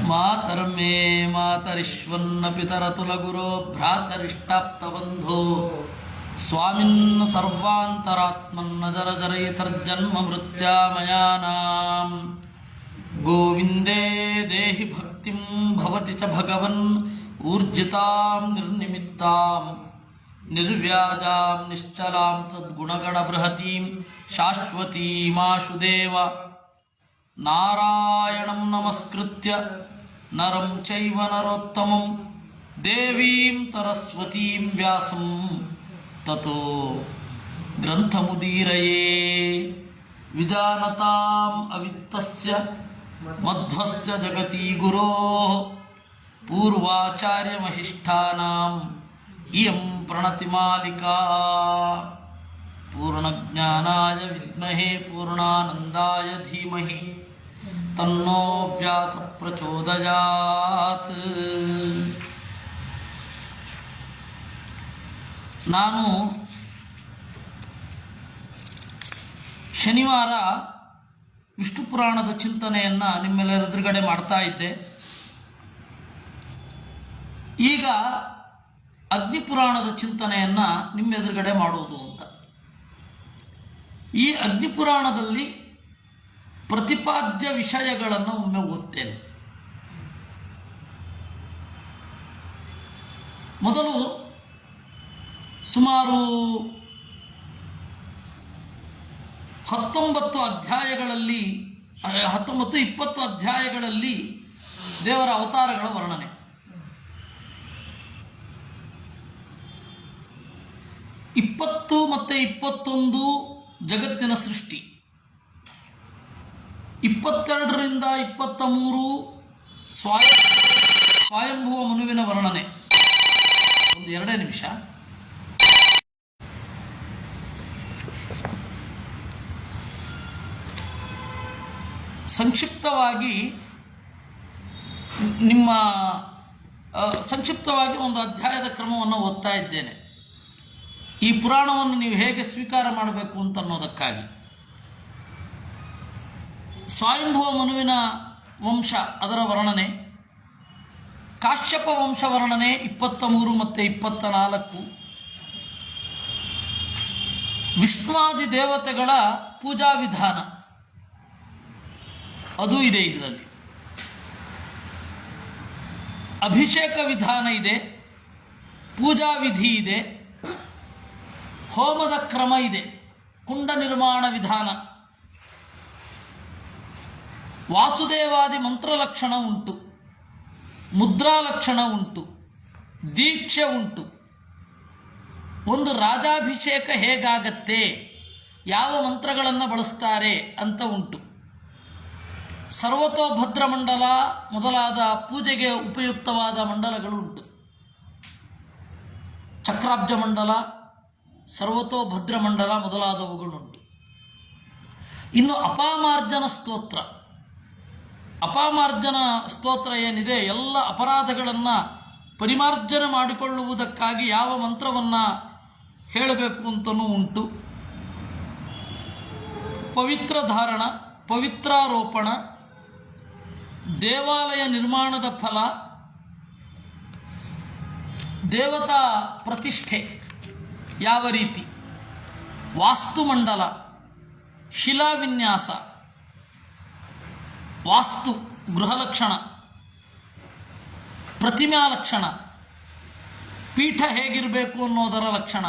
ಮಾತರ್ಮೇ ಮಾತರಿಶ್ವನ್ನ ಪಿತರತುಲಗುರೋ ಭ್ರಾತರಿಷ್ಟಾಪ್ತಬಂಧೋ ಸ್ವಾಮಿನ್ ಸರ್ವಾಂತರಾತ್ಮನ್ನ ಜರ ಜರಯಿತರ್ಜನ್ಮ ಮೃತ್ಯಾಮಯಾನಾಂ ಗೋವಿಂದೇ ದೇಹಿ ಭಕ್ತಿಂ ಭವತಿ ಚ ಭಗವನ್ ಊರ್ಜಿತಾಂ ನಿರ್ನಿಮಿತ್ತಾಂ ನಿರ್ವ್ಯಾಜಾಂ ನಿಶ್ಚಲಾಂ ಸದ್ಗುಣಗಣ ಬೃಹತೀಂ ಶಾಶ್ವತೀಮಾಶುದೇವ ನಾರಾಯಣಂ ನಮಸ್ಕೃತ್ಯ ನರಂ ಚೈವ ನರೋತ್ತಮಂ ದೇವೀಂ ಸರಸ್ವತೀಂ ವ್ಯಾಸಂ ತತೋ ಗ್ರಂಥಮುದೀರಯೇ ವಿಜಾನತಾಂ ಅವಿತ್ತಸ್ಯ ಮಧ್ವಸ್ಯ ಜಗತಿ ಗುರೋಃ ಪೂರ್ವಾಚಾರ್ಯಮಹಿಷ್ಠಾನಾಂ ಇಯಂ ಪ್ರಣತಿಮಾಲಿಕಾ ಪೂರ್ಣಜ್ಞಾನಾಯ ವಿದ್ಮಹೇ ಪೂರ್ಣಾನಂದಾಯ ಧೀಮಹಿ ತನ್ನೋ ವ್ಯಾಥ ಪ್ರಚೋದಯಾತ್. ನಾನು ಶನಿವಾರ ವಿಷ್ಣು ಪುರಾಣದ ಚಿಂತನೆಯನ್ನು ನಿಮ್ಮೆಲ್ಲರ ಎದುರುಗಡೆ ಮಾಡ್ತಾ ಇದ್ದೆ. ಈಗ ಅಗ್ನಿಪುರಾಣದ ಚಿಂತನೆಯನ್ನು ನಿಮ್ಮೆದುರುಗಡೆ ಮಾಡುವುದು ಅಂತ. ಈ ಅಗ್ನಿಪುರಾಣದಲ್ಲಿ ಪ್ರತಿಪಾದ್ಯ ವಿಷಯಗಳನ್ನು ಒಮ್ಮೆ ಓದ್ತೇನೆ. ಮೊದಲು ಸುಮಾರು 19 ಅಧ್ಯಾಯಗಳಲ್ಲಿ 19-20 ಅಧ್ಯಾಯಗಳಲ್ಲಿ ದೇವರ ಅವತಾರಗಳ ವರ್ಣನೆ. 20 ಮತ್ತು 21 ಜಗತ್ತಿನ ಸೃಷ್ಟಿ, 22ರಿಂದ 23 ಸ್ವಯಂಭುವ ಮನುವಿನ ವರ್ಣನೆ. ಒಂದು 2 ನಿಮಿಷ. ಸಂಕ್ಷಿಪ್ತವಾಗಿ ಒಂದು ಅಧ್ಯಾಯದ ಕ್ರಮವನ್ನು ಓದ್ತಾ ಇದ್ದೇನೆ. ಈ ಪುರಾಣವನ್ನು ನೀವು ಹೇಗೆ ಸ್ವೀಕಾರ ಮಾಡಬೇಕು ಅಂತ ಅನ್ನೋದಕ್ಕಾಗಿ. ಸ್ವಯಂಭುವ ಮನುವಿನ ವಂಶ, ಅದರ ವರ್ಣನೆ. ಕಾಶ್ಯಪ ವಂಶ ವರ್ಣನೆ 23 ಮತ್ತು 24. ವಿಷ್ಣುವಾದಿ ದೇವತೆಗಳ ಪೂಜಾ ವಿಧಾನ ಅದು ಇದೆ ಇದರಲ್ಲಿ. ಅಭಿಷೇಕ ವಿಧಾನ ಇದೆ, ಪೂಜಾ ವಿಧಿ ಇದೆ, ಹೋಮದ ಕ್ರಮ ಇದೆ, ಕುಂಡ ನಿರ್ಮಾಣ ವಿಧಾನ, ವಾಸುದೇವಾದಿ ಮಂತ್ರಲಕ್ಷಣ ಉಂಟು, ಮುದ್ರಾಲಕ್ಷಣ ಉಂಟು, ದೀಕ್ಷೆ ಉಂಟು, ಒಂದು ರಾಜಾಭಿಷೇಕ ಹೇಗಾಗತ್ತೆ, ಯಾವ ಮಂತ್ರಗಳನ್ನು ಬಳಸ್ತಾರೆ ಅಂತ ಉಂಟು. ಸರ್ವತೋಭದ್ರ ಮಂಡಲ ಮೊದಲಾದ ಪೂಜೆಗೆ ಉಪಯುಕ್ತವಾದ ಮಂಡಲಗಳು ಉಂಟು. ಚಕ್ರಾಬ್ಜ ಮಂಡಲ, ಸರ್ವತೋಭದ್ರ ಮಂಡಲ ಮೊದಲಾದವುಗಳುಂಟು. ಇನ್ನು ಅಪಾಮಾರ್ಜನ ಸ್ತೋತ್ರ. ಅಪಾಮಾರ್ಜನ ಸ್ತೋತ್ರ ಏನಿದೆ, ಎಲ್ಲ ಅಪರಾಧಗಳನ್ನು ಪರಿಮಾರ್ಜನೆ ಮಾಡಿಕೊಳ್ಳುವುದಕ್ಕಾಗಿ ಯಾವ ಮಂತ್ರವನ್ನು ಹೇಳಬೇಕು ಅಂತಲೂ ಉಂಟು. ಪವಿತ್ರ ಧಾರಣ, ಪವಿತ್ರಾರೋಪಣ, ದೇವಾಲಯ ನಿರ್ಮಾಣದ ಫಲ, ದೇವತಾ ಪ್ರತಿಷ್ಠೆ ಯಾವ ರೀತಿ, ವಾಸ್ತುಮಂಡಲ, ಶಿಲಾವಿನ್ಯಾಸ, ವಾಸ್ತು ಗೃಹಲಕ್ಷಣ, ಪ್ರತಿಮಾ ಲಕ್ಷಣ, ಪೀಠ ಹೇಗಿರಬೇಕು ಅನ್ನೋದರ ಲಕ್ಷಣ,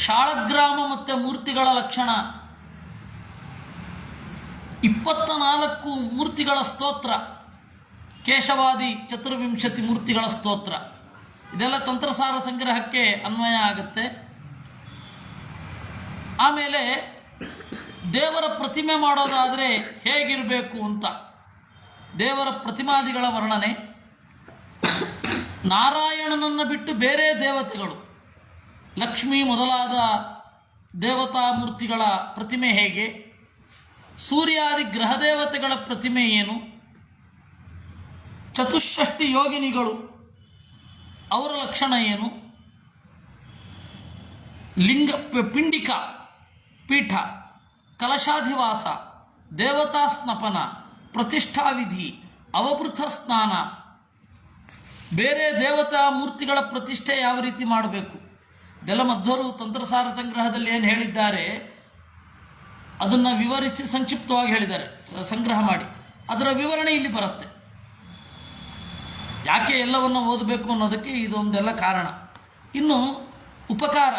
ಶಾಳಗ್ರಾಮ ಮತ್ತು ಮೂರ್ತಿಗಳ ಲಕ್ಷಣ, 24 ಮೂರ್ತಿಗಳ ಸ್ತೋತ್ರ, ಕೇಶವಾದಿ ಚತುರ್ವಿಂಶತಿ ಮೂರ್ತಿಗಳ ಸ್ತೋತ್ರ. ಇದೆಲ್ಲ ತಂತ್ರಸಾರ ಸಂಗ್ರಹಕ್ಕೆ ಅನ್ವಯ ಆಗುತ್ತೆ. ಆಮೇಲೆ ದೇವರ ಪ್ರತಿಮೆ ಮಾಡೋದಾದರೆ ಹೇಗಿರಬೇಕು ಅಂತ ದೇವರ ಪ್ರತಿಮಾದಿಗಳ ವರ್ಣನೆ. ನಾರಾಯಣನನ್ನು ಬಿಟ್ಟು ಬೇರೆ ದೇವತೆಗಳು, ಲಕ್ಷ್ಮೀ ಮೊದಲಾದ ದೇವತಾ ಮೂರ್ತಿಗಳ ಪ್ರತಿಮೆ ಹೇಗೆ, ಸೂರ್ಯಾದಿ ಗ್ರಹ ದೇವತೆಗಳ ಪ್ರತಿಮೆ ಏನು, ಚತುಷ್ಷಷ್ಟಿ ಯೋಗಿನಿಗಳು ಅವರ ಲಕ್ಷಣ ಏನು, ಲಿಂಗ ಪಿಂಡಿಕ ಪೀಠ, ಕಲಶಾಧಿವಾಸ, ದೇವತಾ ಸ್ನಪನ, ಪ್ರತಿಷ್ಠಾವಿಧಿ, ಅವಭೃತ ಸ್ನಾನ, ಬೇರೆ ದೇವತಾ ಮೂರ್ತಿಗಳ ಪ್ರತಿಷ್ಠೆ ಯಾವ ರೀತಿ ಮಾಡಬೇಕು ಇದೆಲ್ಲ ಮಧ್ವರು ತಂತ್ರಸಾರ ಸಂಗ್ರಹದಲ್ಲಿ ಏನು ಹೇಳಿದ್ದಾರೆ ಅದನ್ನು ವಿವರಿಸಿ ಸಂಕ್ಷಿಪ್ತವಾಗಿ ಹೇಳಿದ್ದಾರೆ. ಸಂಗ್ರಹ ಮಾಡಿ ಅದರ ವಿವರಣೆ ಇಲ್ಲಿ ಬರುತ್ತೆ. ಯಾಕೆ ಎಲ್ಲವನ್ನು ಓದಬೇಕು ಅನ್ನೋದಕ್ಕೆ ಇದೊಂದೆಲ್ಲ ಕಾರಣ. ಇನ್ನು ಉಪಕಾರ,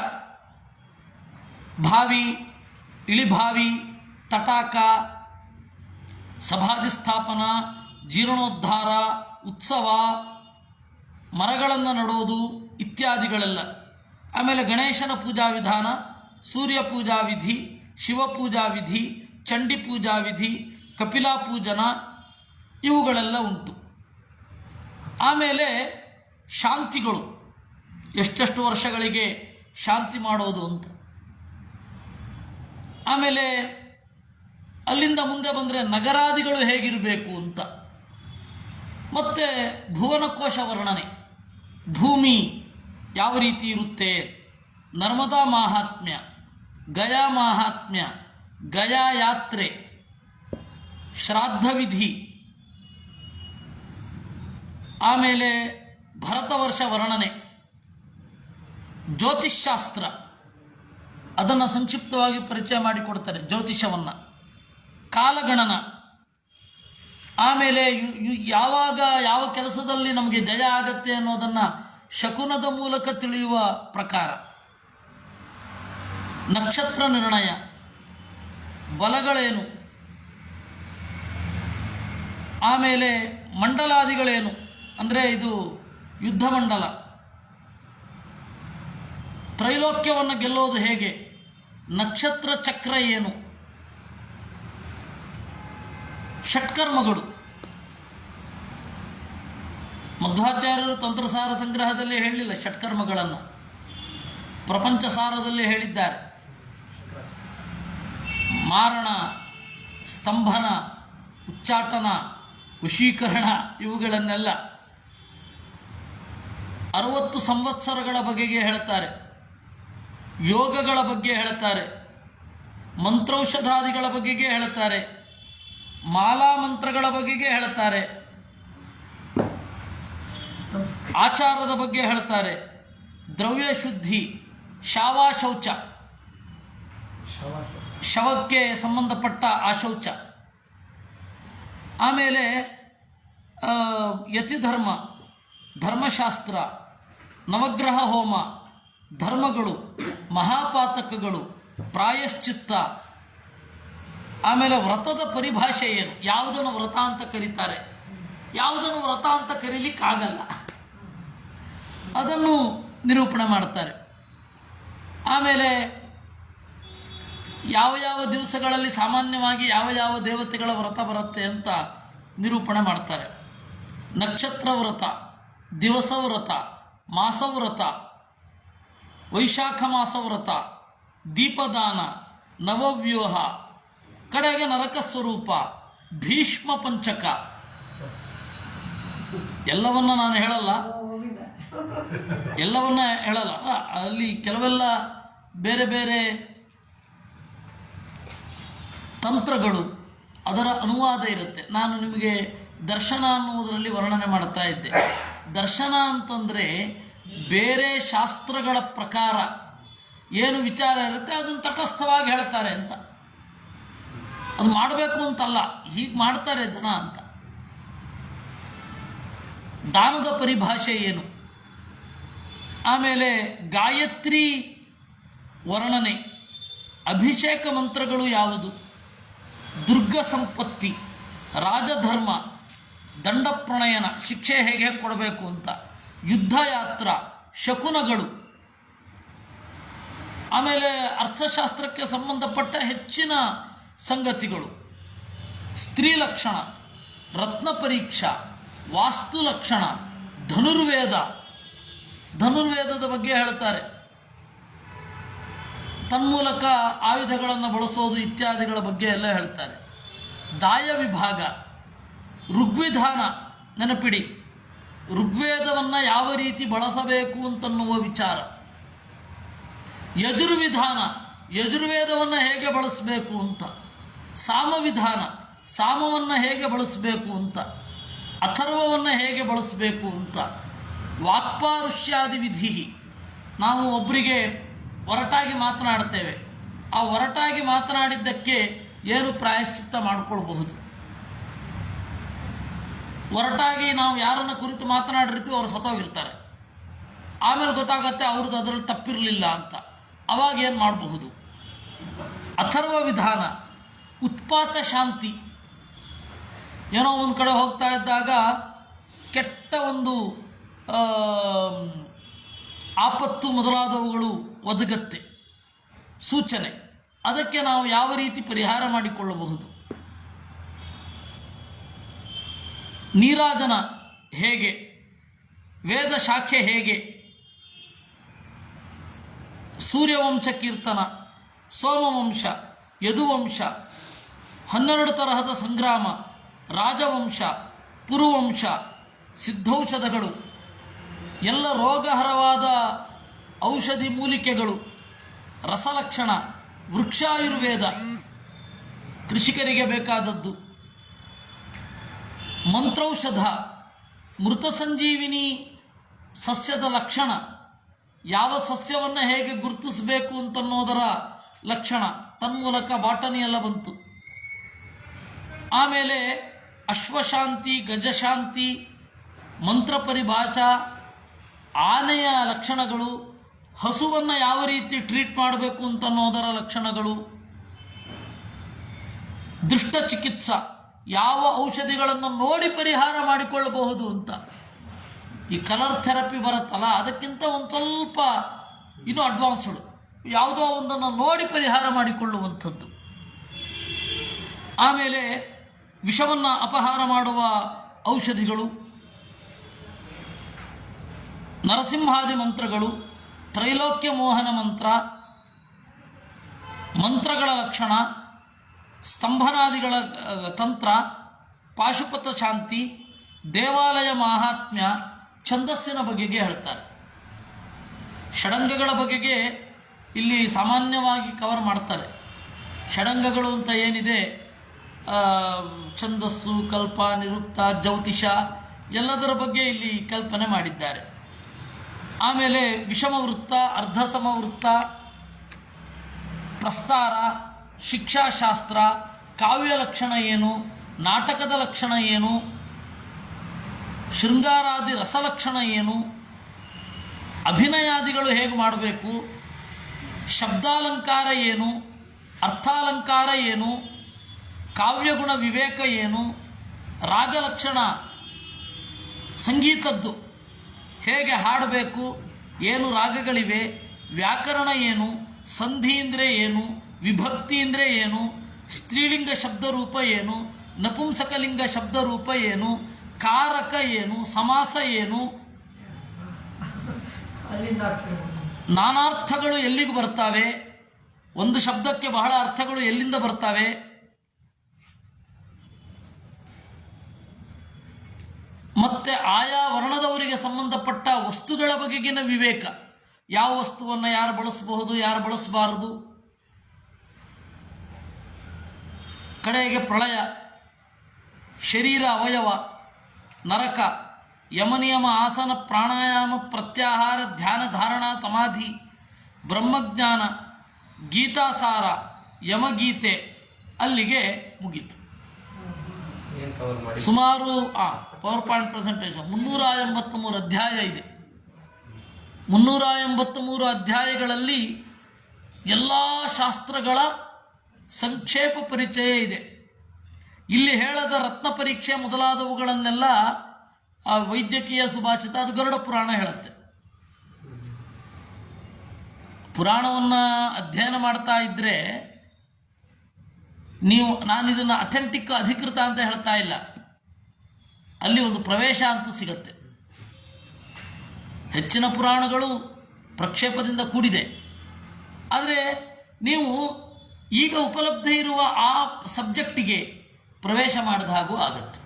ಭಾವಿ, ಇಳಿಭಾವಿ, ತಟಾಕ, ಸಭಾದಿ ಸ್ಥಾಪನ, ಜೀರ್ಣೋದ್ಧಾರ, ಉತ್ಸವ, ಮರಗಳನ್ನು ನೆಡೋದು ಇತ್ಯಾದಿಗಳೆಲ್ಲ. ಆಮೇಲೆ ಗಣೇಶನ ಪೂಜಾ ವಿಧಾನ, ಸೂರ್ಯ ಪೂಜಾ ವಿಧಿ, ಶಿವಪೂಜಾ ವಿಧಿ, ಚಂಡಿ ಪೂಜಾ ವಿಧಿ, ಕಪಿಲಾ ಪೂಜನ, ಇವುಗಳೆಲ್ಲ ಉಂಟು. ಆಮೇಲೆ ಶಾಂತಿಗಳು, ಎಷ್ಟೆಷ್ಟು ವರ್ಷಗಳಿಗೆ ಶಾಂತಿ ಮಾಡೋದು ಅಂತ. ಆಮೇಲೆ ಅಲ್ಲಿಂದ ಮುಂದೆ ಬಂದರೆ ನಗರಾದಿಗಳು ಹೇಗಿರಬೇಕು ಅಂತ. ಮತ್ತು ಭುವನಕೋಶ ವರ್ಣನೆ, ಭೂಮಿ ಯಾವ ರೀತಿ ಇರುತ್ತೆ, ನರ್ಮದಾ ಮಾಹಾತ್ಮ್ಯ, ಗಯಾ ಮಾಹಾತ್ಮ್ಯ, ಗಯಾ ಯಾತ್ರೆ, ಶ್ರಾದ್ದ ವಿಧಿ, ಆಮೇಲೆ ಭರತವರ್ಷ ವರ್ಣನೆ, ಜ್ಯೋತಿಷ್ಶಾಸ್ತ್ರ ಅದನ್ನು ಸಂಕ್ಷಿಪ್ತವಾಗಿ ಪರಿಚಯ ಮಾಡಿಕೊಡ್ತಾರೆ, ಜ್ಯೋತಿಷವನ್ನು, ಕಾಲಗಣನ, ಆಮೇಲೆ ಯಾವಾಗ ಯಾವ ಕೆಲಸದಲ್ಲಿ ನಮಗೆ ಜಯ ಆಗತ್ತೆ ಅನ್ನೋದನ್ನು ಶಕುನದ ಮೂಲಕ ತಿಳಿಯುವ ಪ್ರಕಾರ, ನಕ್ಷತ್ರ ನಿರ್ಣಯ, ಬಲಗಳೇನು, ಆಮೇಲೆ ಮಂಡಲಾದಿಗಳೇನು ಅಂದರೆ ಇದು ಯುದ್ಧ ಮಂಡಲ, ತ್ರೈಲೋಕ್ಯವನ್ನು ಗೆಲ್ಲೋದು ಹೇಗೆ, ನಕ್ಷತ್ರ ಚಕ್ರ ಏನು, ಷಟ್ಕರ್ಮಗಳು. ಮಧ್ವಾಚಾರ್ಯರು ತಂತ್ರಸಾರ ಸಂಗ್ರಹದಲ್ಲಿ ಹೇಳಲಿಲ್ಲ ಷಟ್ಕರ್ಮಗಳನ್ನು, ಪ್ರಪಂಚ ಸಾರದಲ್ಲಿ ಹೇಳಿದ್ದಾರೆ. ಮಾರಣ, ಸ್ತಂಭನ, ಉಚ್ಚಾಟನ, ವಶೀಕರಣ ಇವುಗಳನ್ನೆಲ್ಲ 60 ಸಂವತ್ಸರಗಳ ಬಗೆಗೆ ಹೇಳ್ತಾರೆ, ಯೋಗಗಳ ಬಗ್ಗೆ ಹೇಳ್ತಾರೆ, ಮಂತ್ರೌಷಧಾದಿಗಳ ಬಗೆಗೆ ಹೇಳ್ತಾರೆ, ಮಾಲಾ ಮಂತ್ರಗಳ ಬಗೆಗೆ ಹೇಳ್ತಾರೆ, ಆಚಾರದ ಬಗ್ಗೆ ಹೇಳ್ತಾರೆ, ದ್ರವ್ಯ ಶುದ್ಧಿ, ಶಾವಾಶೌಚ, ಶವಕ್ಕೆ ಸಂಬಂಧಪಟ್ಟ ಆಶೌಚ, ಆಮೇಲೆ ಯತಿಧರ್ಮ, ಧರ್ಮಶಾಸ್ತ್ರ, ನವಗ್ರಹ ಹೋಮ, ಧರ್ಮಗಳು, ಮಹಾಪಾತಕಗಳು, ಪ್ರಾಯಶ್ಚಿತ್ತ, ಆಮೇಲೆ ವ್ರತದ ಪರಿಭಾಷೆ ಏನು, ಯಾವುದನ್ನು ವ್ರತ ಅಂತ ಕರೀತಾರೆ, ಯಾವುದನ್ನು ವ್ರತ ಅಂತ ಕರೀಲಿಕ್ಕಾಗಲ್ಲ, ಅದನ್ನು ನಿರೂಪಣೆ ಮಾಡ್ತಾರೆ. ಆಮೇಲೆ ಯಾವ ಯಾವ ದಿವಸಗಳಲ್ಲಿ ಸಾಮಾನ್ಯವಾಗಿ ಯಾವ ಯಾವ ದೇವತೆಗಳ ವ್ರತ ಬರುತ್ತೆ ಅಂತ ನಿರೂಪಣೆ ಮಾಡ್ತಾರೆ. ನಕ್ಷತ್ರ ವ್ರತ, ದಿವಸ ವ್ರತ, ಮಾಸವ್ರತ, ವೈಶಾಖ ಮಾಸ ವ್ರತ, ದೀಪದಾನ, ನವವ್ಯೂಹ, ಕಡೆಗೆ ನರಕ ಸ್ವರೂಪ, ಭೀಷ್ಮ ಪಂಚಕ. ಎಲ್ಲವನ್ನ ನಾನು ಹೇಳಲ್ಲ, ಅಲ್ಲಿ ಕೆಲವೆಲ್ಲ ಬೇರೆ ಬೇರೆ ತಂತ್ರಗಳು, ಅದರ ಅನುವಾದ ಇರುತ್ತೆ. ನಾನು ನಿಮಗೆ ದರ್ಶನ ಅನ್ನುವುದರಲ್ಲಿ ವರ್ಣನೆ ಮಾಡ್ತಾ ಇದ್ದೆ. ದರ್ಶನ ಅಂತಂದರೆ ಬೇರೆ ಶಾಸ್ತ್ರಗಳ ಪ್ರಕಾರ ಏನು ವಿಚಾರ ಇರುತ್ತೆ ಅದನ್ನು ತಟಸ್ಥವಾಗಿ ಹೇಳ್ತಾರೆ ಅಂತ. ಅದು ಮಾಡಬೇಕು ಅಂತಲ್ಲ, ಹೀಗೆ ಮಾಡ್ತಾರೆ ಜನ ಅಂತ. ದಾನದ ಪರಿಭಾಷೆ ಏನು, ಆಮೇಲೆ ಗಾಯತ್ರಿ ವರ್ಣನೆ, ಅಭಿಷೇಕ ಮಂತ್ರಗಳು ಯಾವುದು, ದುರ್ಗ ಸಂಪತ್ತಿ, ರಾಜಧರ್ಮ, ದಂಡ ಪ್ರಣಯನ, ಶಿಕ್ಷೆ ಹೇಗೆ ಕೊಡಬೇಕು ಅಂತ, ಯುದ್ಧಯಾತ್ರ, ಶಕುನಗಳು, ಆಮೇಲೆ ಅರ್ಥಶಾಸ್ತ್ರಕ್ಕೆ ಸಂಬಂಧಪಟ್ಟ ಹೆಚ್ಚಿನ ಸಂಗತಿಗಳು, ಸ್ತ್ರೀ ಲಕ್ಷಣ, ರತ್ನ ಪರೀಕ್ಷಾ, ವಾಸ್ತು ಲಕ್ಷಣ, ಧನುರ್ವೇದದ ಬಗ್ಗೆ ಹೇಳ್ತಾರೆ. ತನ್ಮೂಲಕ ಆಯುಧಗಳನ್ನು ಬಳಸೋದು ಇತ್ಯಾದಿಗಳ ಬಗ್ಗೆ ಎಲ್ಲ ಹೇಳ್ತಾರೆ. ದಾಯ ವಿಭಾಗ, ಋಗ್ವಿಧಾನ, ನೆನಪಿಡಿ, ಋಗ್ವೇದವನ್ನು ಯಾವ ರೀತಿ ಬಳಸಬೇಕು ಅಂತನ್ನುವ ವಿಚಾರ. ಯಜುರ್ವಿಧಾನ, ಯಜುರ್ವೇದವನ್ನು ಹೇಗೆ ಬಳಸಬೇಕು ಅಂತ. ಸಾಮವಿಧಾನ, ಸಾಮವನ್ನು ಹೇಗೆ ಬಳಸಬೇಕು ಅಂತ, ಅಥರ್ವವನ್ನು ಹೇಗೆ ಬಳಸಬೇಕು ಅಂತ, ವಾಕ್ಪಾರುಷ್ಯಾದಿ ವಿಧಿ. ನಾವು ಒಬ್ಬರಿಗೆ ಒರಟಾಗಿ ಮಾತನಾಡ್ತೇವೆ, ಆ ಒರಟಾಗಿ ಮಾತನಾಡಿದ್ದಕ್ಕೆ ಏನು ಪ್ರಾಯಶ್ಚಿತ್ತ ಮಾಡಿಕೊಳ್ಬಹುದು. ಒರಟಾಗಿ ನಾವು ಯಾರನ್ನು ಕುರಿತು ಮಾತನಾಡಿರ್ತೀವಿ ಅವರು ಸತ್ತೋಗಿರ್ತಾರೆ, ಆಮೇಲೆ ಗೊತ್ತಾಗತ್ತೆ ಅವ್ರದ್ದು ಅದರಲ್ಲಿ ತಪ್ಪಿರಲಿಲ್ಲ ಅಂತ. ಅವಾಗ ಏನು ಮಾಡಬಹುದು? ಅಥರ್ವ ವಿಧಾನ, ಉತ್ಪಾತ ಶಾಂತಿ. ಏನೋ ಒಂದು ಕಡೆ ಹೋಗ್ತಾ ಇದ್ದಾಗ ಕೆಟ್ಟ ಒಂದು ಆಪತ್ತು ಮೊದಲಾದವುಗಳು ಒದಗತ್ತೆ, ಸೂಚನೆ. ಅದಕ್ಕೆ ನಾವು ಯಾವ ರೀತಿ ಪರಿಹಾರ ಮಾಡಿಕೊಳ್ಳಬಹುದು? ನೀರಾಜನ ಹೇಗೆ, ವೇದ ಶಾಖೆ ಹೇಗೆ, ಸೂರ್ಯವಂಶ ಕೀರ್ತನ, ಸೋಮವಂಶ, ಯದುವಂಶ, 12 ತರಹದ ಸಂಗ್ರಾಮ, ರಾಜವಂಶ, ಪುರುವಂಶ, ಸಿದ್ಧೌಷಧಗಳು, ಎಲ್ಲ ರೋಗಹರವಾದ ಔಷಧಿ ಮೂಲಿಕೆಗಳು, ರಸಲಕ್ಷಣ, ವೃಕ್ಷಾಯುರ್ವೇದ, ಕೃಷಿಕರಿಗೆ ಬೇಕಾದದ್ದು, ಮಂತ್ರೌಷಧ, ಮೃತ ಸಂಜೀವಿನಿ ಸಸ್ಯದ ಲಕ್ಷಣ, ಯಾವ ಸಸ್ಯವನ್ನು ಹೇಗೆ ಗುರುತಿಸಬೇಕು ಅಂತನ್ನೋದರ ಲಕ್ಷಣ, ತನ್ಮೂಲಕ ಬಾಟನಿ ಎಲ್ಲ ಬಂತು. ಆಮೇಲೆ ಅಶ್ವಶಾಂತಿ, ಗಜಶಾಂತಿ, ಮಂತ್ರ ಪರಿಭಾಷಾ, ಆನೆಯ ಲಕ್ಷಣಗಳು, ಹಸುವನ್ನು ಯಾವ ರೀತಿ ಟ್ರೀಟ್ ಮಾಡಬೇಕು ಅಂತನ್ನೋದರ ಲಕ್ಷಣಗಳು, ದುಷ್ಟ ಚಿಕಿತ್ಸಾ, ಯಾವ ಔಷಧಿಗಳನ್ನು ನೋಡಿ ಪರಿಹಾರ ಮಾಡಿಕೊಳ್ಳಬಹುದು ಅಂತ. ಈ ಕಲರ್ ಥೆರಪಿ ಬರುತ್ತಲ್ಲ, ಅದಕ್ಕಿಂತ ಒಂದು ಸ್ವಲ್ಪ ಇನ್ನೂ ಅಡ್ವಾನ್ಸ್ಡ್, ಯಾವುದೋ ಒಂದನ್ನು ನೋಡಿ ಪರಿಹಾರ ಮಾಡಿಕೊಳ್ಳುವಂಥದ್ದು. ಆಮೇಲೆ ವಿಷವನ್ನು ಅಪಹಾರ ಮಾಡುವ ಔಷಧಿಗಳು, ನರಸಿಂಹಾದಿ ಮಂತ್ರಗಳು, ತ್ರೈಲೋಕ್ಯ ಮೋಹನ ಮಂತ್ರ, ಮಂತ್ರಗಳ ಲಕ್ಷಣ, ಸ್ತಂಭನಾದಿಗಳ ತಂತ್ರ, ಪಾಶುಪತ ಶಾಂತಿ, ದೇವಾಲಯ ಮಾಹಾತ್ಮ್ಯ, ಛಂದಸ್ಸಿನ ಬಗೆಗೆ ಹೇಳ್ತಾರೆ. ಷಡಂಗಗಳ ಬಗೆಗೆ ಇಲ್ಲಿ ಸಾಮಾನ್ಯವಾಗಿ ಕವರ್ ಮಾಡ್ತಾರೆ. ಷಡಂಗಗಳು ಅಂತ ಏನಿದೆ, ಛಂದಸ್ಸು, ಕಲ್ಪ, ನಿರುಕ್ತ, ಜ್ಯೋತಿಷ ಎಲ್ಲದರ ಬಗ್ಗೆ ಇಲ್ಲಿ ಕಲ್ಪನೆ ಮಾಡಿದ್ದಾರೆ. ಆಮೇಲೆ ವಿಷಮ ವೃತ್ತ, ಅರ್ಧಸಮ ವೃತ್ತ, ಪ್ರಸ್ತಾರ, ಶಿಕ್ಷಾಶಾಸ್ತ್ರ, ಕಾವ್ಯ ಲಕ್ಷಣ ಏನು, ನಾಟಕದ ಲಕ್ಷಣ ಏನು, ಶೃಂಗಾರಾದಿ ರಸಲಕ್ಷಣ ಏನು, ಅಭಿನಯಾದಿಗಳು ಹೇಗೆ ಮಾಡಬೇಕು, ಶಬ್ದಾಲಂಕಾರ ಏನು, ಅರ್ಥಾಲಂಕಾರ ಏನು, ಕಾವ್ಯಗುಣ ವಿವೇಕ ಏನು, ರಾಗಲಕ್ಷಣ ಸಂಗೀತದ್ದು ಹೇಗೆ ಹಾಡಬೇಕು, ಏನು ರಾಗಗಳಿವೆ, ವ್ಯಾಕರಣ ಏನು, ಸಂಧಿ ಅಂದರೆ ಏನು, ವಿಭಕ್ತಿ ಅಂದರೆ ಏನು, ಸ್ತ್ರೀಲಿಂಗ ಶಬ್ದರೂಪ ಏನು, ನಪುಂಸಕಲಿಂಗ ಶಬ್ದರೂಪ ಏನು, ಕಾರಕ ಏನು, ಸಮಾಸ ಏನು, ನಾನಾರ್ಥಗಳು ಎಲ್ಲಿಗೆ ಬರ್ತಾವೆ, ಒಂದು ಶಬ್ದಕ್ಕೆ ಬಹಳ ಅರ್ಥಗಳು ಎಲ್ಲಿಂದ ಬರ್ತಾವೆ, ಮತ್ತು ಆಯಾ ವರ್ಣದವರಿಗೆ ಸಂಬಂಧಪಟ್ಟ ವಸ್ತುಗಳ ಬಗೆಗಿನ ವಿವೇಕ, ಯಾವ ವಸ್ತುವನ್ನು ಯಾರು ಬಳಸಬಹುದು, ಯಾರು ಬಳಸಬಾರದು. ಕಡೆಗೆ ಪ್ರಳಯ, ಶರೀರ ಅವಯವ, ನರಕ, ಯಮನಿಯಮ, ಆಸನ, ಪ್ರಾಣಾಯಾಮ, ಪ್ರತ್ಯಾಹಾರ, ಧ್ಯಾನ, ಧಾರಣ, ಸಮಾಧಿ, ಬ್ರಹ್ಮಜ್ಞಾನ, ಗೀತಾಸಾರ, ಯಮಗೀತೆ, ಅಲ್ಲಿಗೆ ಮುಗೀತು. ಸುಮಾರು ಪವರ್ ಪಾಯಿಂಟ್ ಪ್ರೆಸೆಂಟೇಷನ್ 383 ಅಧ್ಯಾಯ ಇದೆ. 383 ಅಧ್ಯಾಯಗಳಲ್ಲಿ ಎಲ್ಲ ಶಾಸ್ತ್ರಗಳ ಸಂಕ್ಷೇಪ ಪರಿಚಯ ಇದೆ. ಇಲ್ಲಿ ಹೇಳದ ರತ್ನ ಪರೀಕ್ಷೆ ಮೊದಲಾದವುಗಳನ್ನೆಲ್ಲ ಆ ವೈದ್ಯಕೀಯ ಸುಭಾಷಿತ, ಅದು ಗರುಡ ಪುರಾಣ ಹೇಳುತ್ತೆ. ಪುರಾಣವನ್ನು ಅಧ್ಯಯನ ಮಾಡ್ತಾ ಇದ್ದರೆ ನಾನು ಇದನ್ನು ಅಥೆಂಟಿಕ್, ಅಧಿಕೃತ ಅಂತ ಹೇಳ್ತಾ ಇಲ್ಲ, ಅಲ್ಲಿ ಒಂದು ಪ್ರವೇಶ ಅಂತೂ ಸಿಗತ್ತೆ. ಹೆಚ್ಚಿನ ಪುರಾಣಗಳು ಪ್ರಕ್ಷೇಪದಿಂದ ಕೂಡಿದೆ. ಆದರೆ ನೀವು ಈಗ ಉಪಲಬ್ಧ ಇರುವ ಆ ಸಬ್ಜೆಕ್ಟಿಗೆ ಪ್ರವೇಶ ಮಾಡಿದ ಹಾಗೂ ಆಗತ್ತೆ.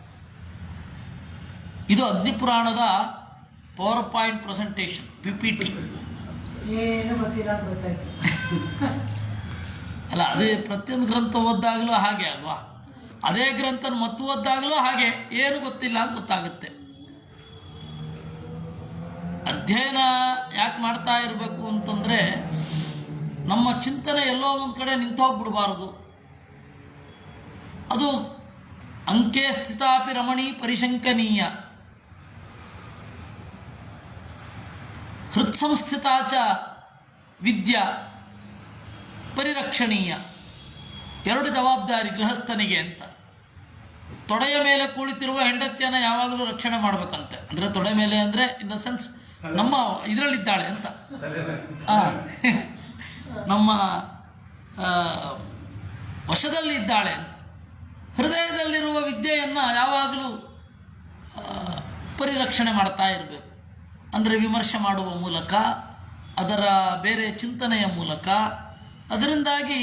ಇದು ಅಗ್ನಿಪುರಾಣದ ಪವರ್ ಪಾಯಿಂಟ್ ಪ್ರೆಸೆಂಟೇಷನ್, PPT. ಏನು ಗೊತ್ತಿಲ್ಲ ಅಂತ ಗೊತ್ತಾಯ್ತು. ಅಲ್ಲ, ಅದೇ ಪ್ರತಿಯೊಂದು ಗ್ರಂಥ ಓದ್ದಾಗಲೂ ಹಾಗೆ ಅಲ್ವಾ. ಅದೇ ಗ್ರಂಥ ಮತ್ತು ಓದ್ದಾಗಲೂ ಹಾಗೆ ಏನು ಗೊತ್ತಿಲ್ಲ ಅಂತ ಗೊತ್ತಾಗುತ್ತೆ. ಅಧ್ಯಯನ ಯಾಕೆ ಮಾಡ್ತಾ ಇರಬೇಕು ಅಂತಂದರೆ ನಮ್ಮ ಚಿಂತನೆ ಎಲ್ಲೋ ಒಂದು ಕಡೆ ನಿಂತೋಗ್ಬಿಡಬಾರ್ದು. ಅದು ಅಂಕೆ ಸ್ಥಿತಾಪಿ ರಮಣೀ ಪರಿಶಂಕನೀಯ ಹೃತ್ಸಂಸ್ಥಿತಾಚ ವಿದ್ಯಾ ಪರಿರಕ್ಷಣೀಯ. ಎರಡು ಜವಾಬ್ದಾರಿ ಗೃಹಸ್ಥನಿಗೆ ಅಂತ. ತೊಡೆಯ ಮೇಲೆ ಕುಳಿತಿರುವ ಹೆಂಡತಿಯನ್ನು ಯಾವಾಗಲೂ ರಕ್ಷಣೆ ಮಾಡಬೇಕಂತೆ. ಅಂದರೆ ತೊಡೆ ಮೇಲೆ ಅಂದರೆ ಇನ್ ದ ಸೆನ್ಸ್ ನಮ್ಮ ಇದರಲ್ಲಿದ್ದಾಳೆ ಅಂತ, ನಮ್ಮ ವಶದಲ್ಲಿ ಇದ್ದಾಳೆ ಅಂತ. ಹೃದಯದಲ್ಲಿರುವ ವಿದ್ಯೆಯನ್ನು ಯಾವಾಗಲೂ ಪರಿರಕ್ಷಣೆ ಮಾಡ್ತಾ ಇರಬೇಕು. ಅಂದರೆ ವಿಮರ್ಶೆ ಮಾಡುವ ಮೂಲಕ, ಅದರ ಬೇರೆ ಚಿಂತನೆಯ ಮೂಲಕ. ಅದರಿಂದಾಗಿ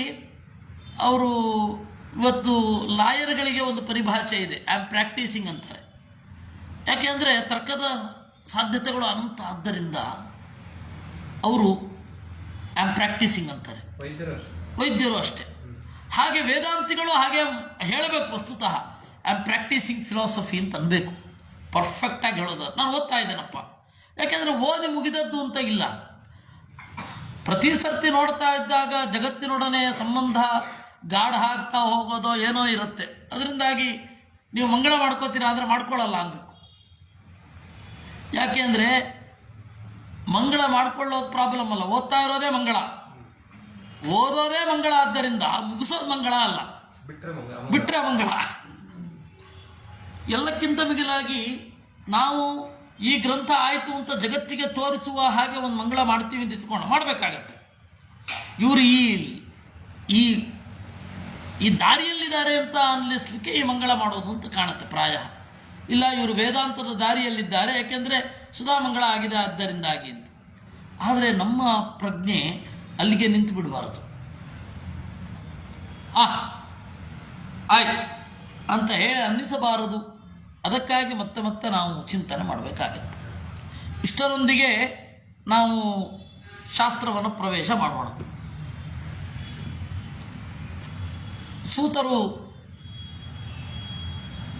ಅವರು ಇವತ್ತು ಲಾಯರ್ಗಳಿಗೆ ಒಂದು ಪರಿಭಾಷೆ ಇದೆ, ಐ ಆಮ್ ಪ್ರಾಕ್ಟೀಸಿಂಗ್ ಅಂತಾರೆ. ಯಾಕೆಂದರೆ ತರ್ಕದ ಸಾಧ್ಯತೆಗಳು ಅನಂತ. ಆದ್ದರಿಂದ ಅವರು ಐ ಆಮ್ ಪ್ರಾಕ್ಟೀಸಿಂಗ್ ಅಂತಾರೆ. ವೈದ್ಯರು ಅಷ್ಟೇ. ಹಾಗೆ ವೇದಾಂತಿಗಳು ಹಾಗೆ ಹೇಳಬೇಕು. ವಸ್ತುತಃ ಐ ಆಮ್ ಪ್ರಾಕ್ಟೀಸಿಂಗ್ ಫಿಲಾಸಫಿ ಅಂತ ಅನ್ಬೇಕು. ಪರ್ಫೆಕ್ಟಾಗಿ ಹೇಳೋದು, ನಾನು ಓದ್ತಾ ಇದ್ದೇನಪ್ಪ. ಯಾಕೆಂದರೆ ಓದಿ ಮುಗಿದದ್ದು ಅಂತ ಇಲ್ಲ. ಪ್ರತಿ ಸರ್ತಿ ನೋಡ್ತಾ ಇದ್ದಾಗ ಜಗತ್ತಿನೊಡನೆ ಸಂಬಂಧ ಗಾಢ ಆಗ್ತಾ ಹೋಗೋದೋ ಏನೋ ಇರುತ್ತೆ. ಅದರಿಂದಾಗಿ ನೀವು ಮಂಗಳ ಮಾಡ್ಕೋತೀರಾ ಅಂದರೆ ಮಾಡ್ಕೊಳ್ಳಲ್ಲ ಅನ್ಬೇಕು. ಯಾಕೆ ಅಂದರೆ ಮಂಗಳ ಮಾಡ್ಕೊಳ್ಳೋದು ಪ್ರಾಬ್ಲಮ್ ಅಲ್ಲ, ಓದ್ತಾ ಇರೋದೇ ಮಂಗಳ, ಓದೋದೇ ಮಂಗಳ. ಆದ್ದರಿಂದ ಮುಗಿಸೋದು ಮಂಗಳ ಅಲ್ಲ, ಬಿಟ್ಟರೆ ಮಂಗಳ. ಎಲ್ಲಕ್ಕಿಂತ ಮಿಗಿಲಾಗಿ ನಾವು ಈ ಗ್ರಂಥ ಆಯಿತು ಅಂತ ಜಗತ್ತಿಗೆ ತೋರಿಸುವ ಹಾಗೆ ಒಂದು ಮಂಗಳ ಮಾಡ್ತೀವಿ ಅಂತ ಇಟ್ಕೊಂಡು ಮಾಡಬೇಕಾಗತ್ತೆ. ಇವರು ಈ ಈ ದಾರಿಯಲ್ಲಿದ್ದಾರೆ ಅಂತ ಅನ್ನಿಸ್ಲಿಕ್ಕೆ ಈ ಮಂಗಳ ಮಾಡೋದು ಅಂತ ಕಾಣುತ್ತೆ ಪ್ರಾಯ. ಇಲ್ಲ, ಇವರು ವೇದಾಂತದ ದಾರಿಯಲ್ಲಿದ್ದಾರೆ, ಯಾಕೆಂದರೆ ಸುಧಾಮಂಗಳ ಆಗಿದೆ ಆದ್ದರಿಂದಾಗಿ ಅಂತ. ಆದರೆ ನಮ್ಮ ಪ್ರಜ್ಞೆ ಅಲ್ಲಿಗೆ ನಿಂತು ಬಿಡಬಾರದು. ಆಯ್ತು ಅಂತ ಹೇಳಿ ಅನ್ನಿಸಬಾರದು. ಅದಕ್ಕಾಗಿ ಮತ್ತೆ ಮತ್ತೆ ನಾವು ಚಿಂತನೆ ಮಾಡಬೇಕಾಗತ್ತೆ. ಇಷ್ಟರೊಂದಿಗೆ ನಾವು ಶಾಸ್ತ್ರವನ್ನು ಪ್ರವೇಶ ಮಾಡೋಣ. ಸೂತರು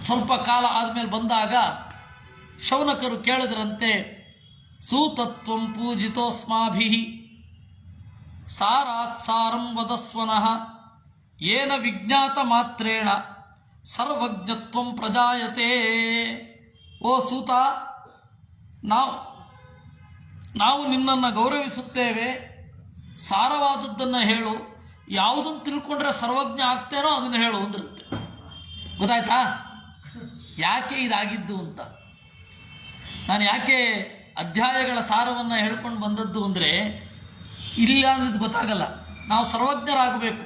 ಸ್ವಲ್ಪ ಕಾಲ ಆದಮೇಲೆ ಬಂದಾಗ ಶೌನಕರು ಕೇಳಿದ್ರಂತೆ, ಸೂತತ್ವಂ ಪೂಜಿತೋಸ್ಮಾಭಿ ಸಾರಾತ್ ಸಾರಂ ವದಸ್ವನಃ ಏನ ವಿಜ್ಞಾತ ಮಾತ್ರೇಣ ಸರ್ವಜ್ಞತ್ವಂ ಪ್ರಜಾಯತೆ. ಓ ಸೂತ, ನಾವು ನಿನ್ನನ್ನು ಗೌರವಿಸುತ್ತೇವೆ, ಸಾರವಾದದ್ದನ್ನು ಹೇಳು, ಯಾವುದನ್ನು ತಿಳ್ಕೊಂಡ್ರೆ ಸರ್ವಜ್ಞ ಆಗ್ತೇನೋ ಅದನ್ನು ಹೇಳು ಅಂದಿರುತ್ತೆ. ಗೊತ್ತಾಯ್ತಾ ಯಾಕೆ ಇದಾಗಿದ್ದು ಅಂತ? ನಾನು ಯಾಕೆ ಅಧ್ಯಾಯಗಳ ಸಾರವನ್ನು ಹೇಳ್ಕೊಂಡು ಬಂದದ್ದು ಅಂದರೆ, ಇಲ್ಲ ಅಂದಿದ್ದು ಗೊತ್ತಾಗಲ್ಲ. ನಾವು ಸರ್ವಜ್ಞರಾಗಬೇಕು.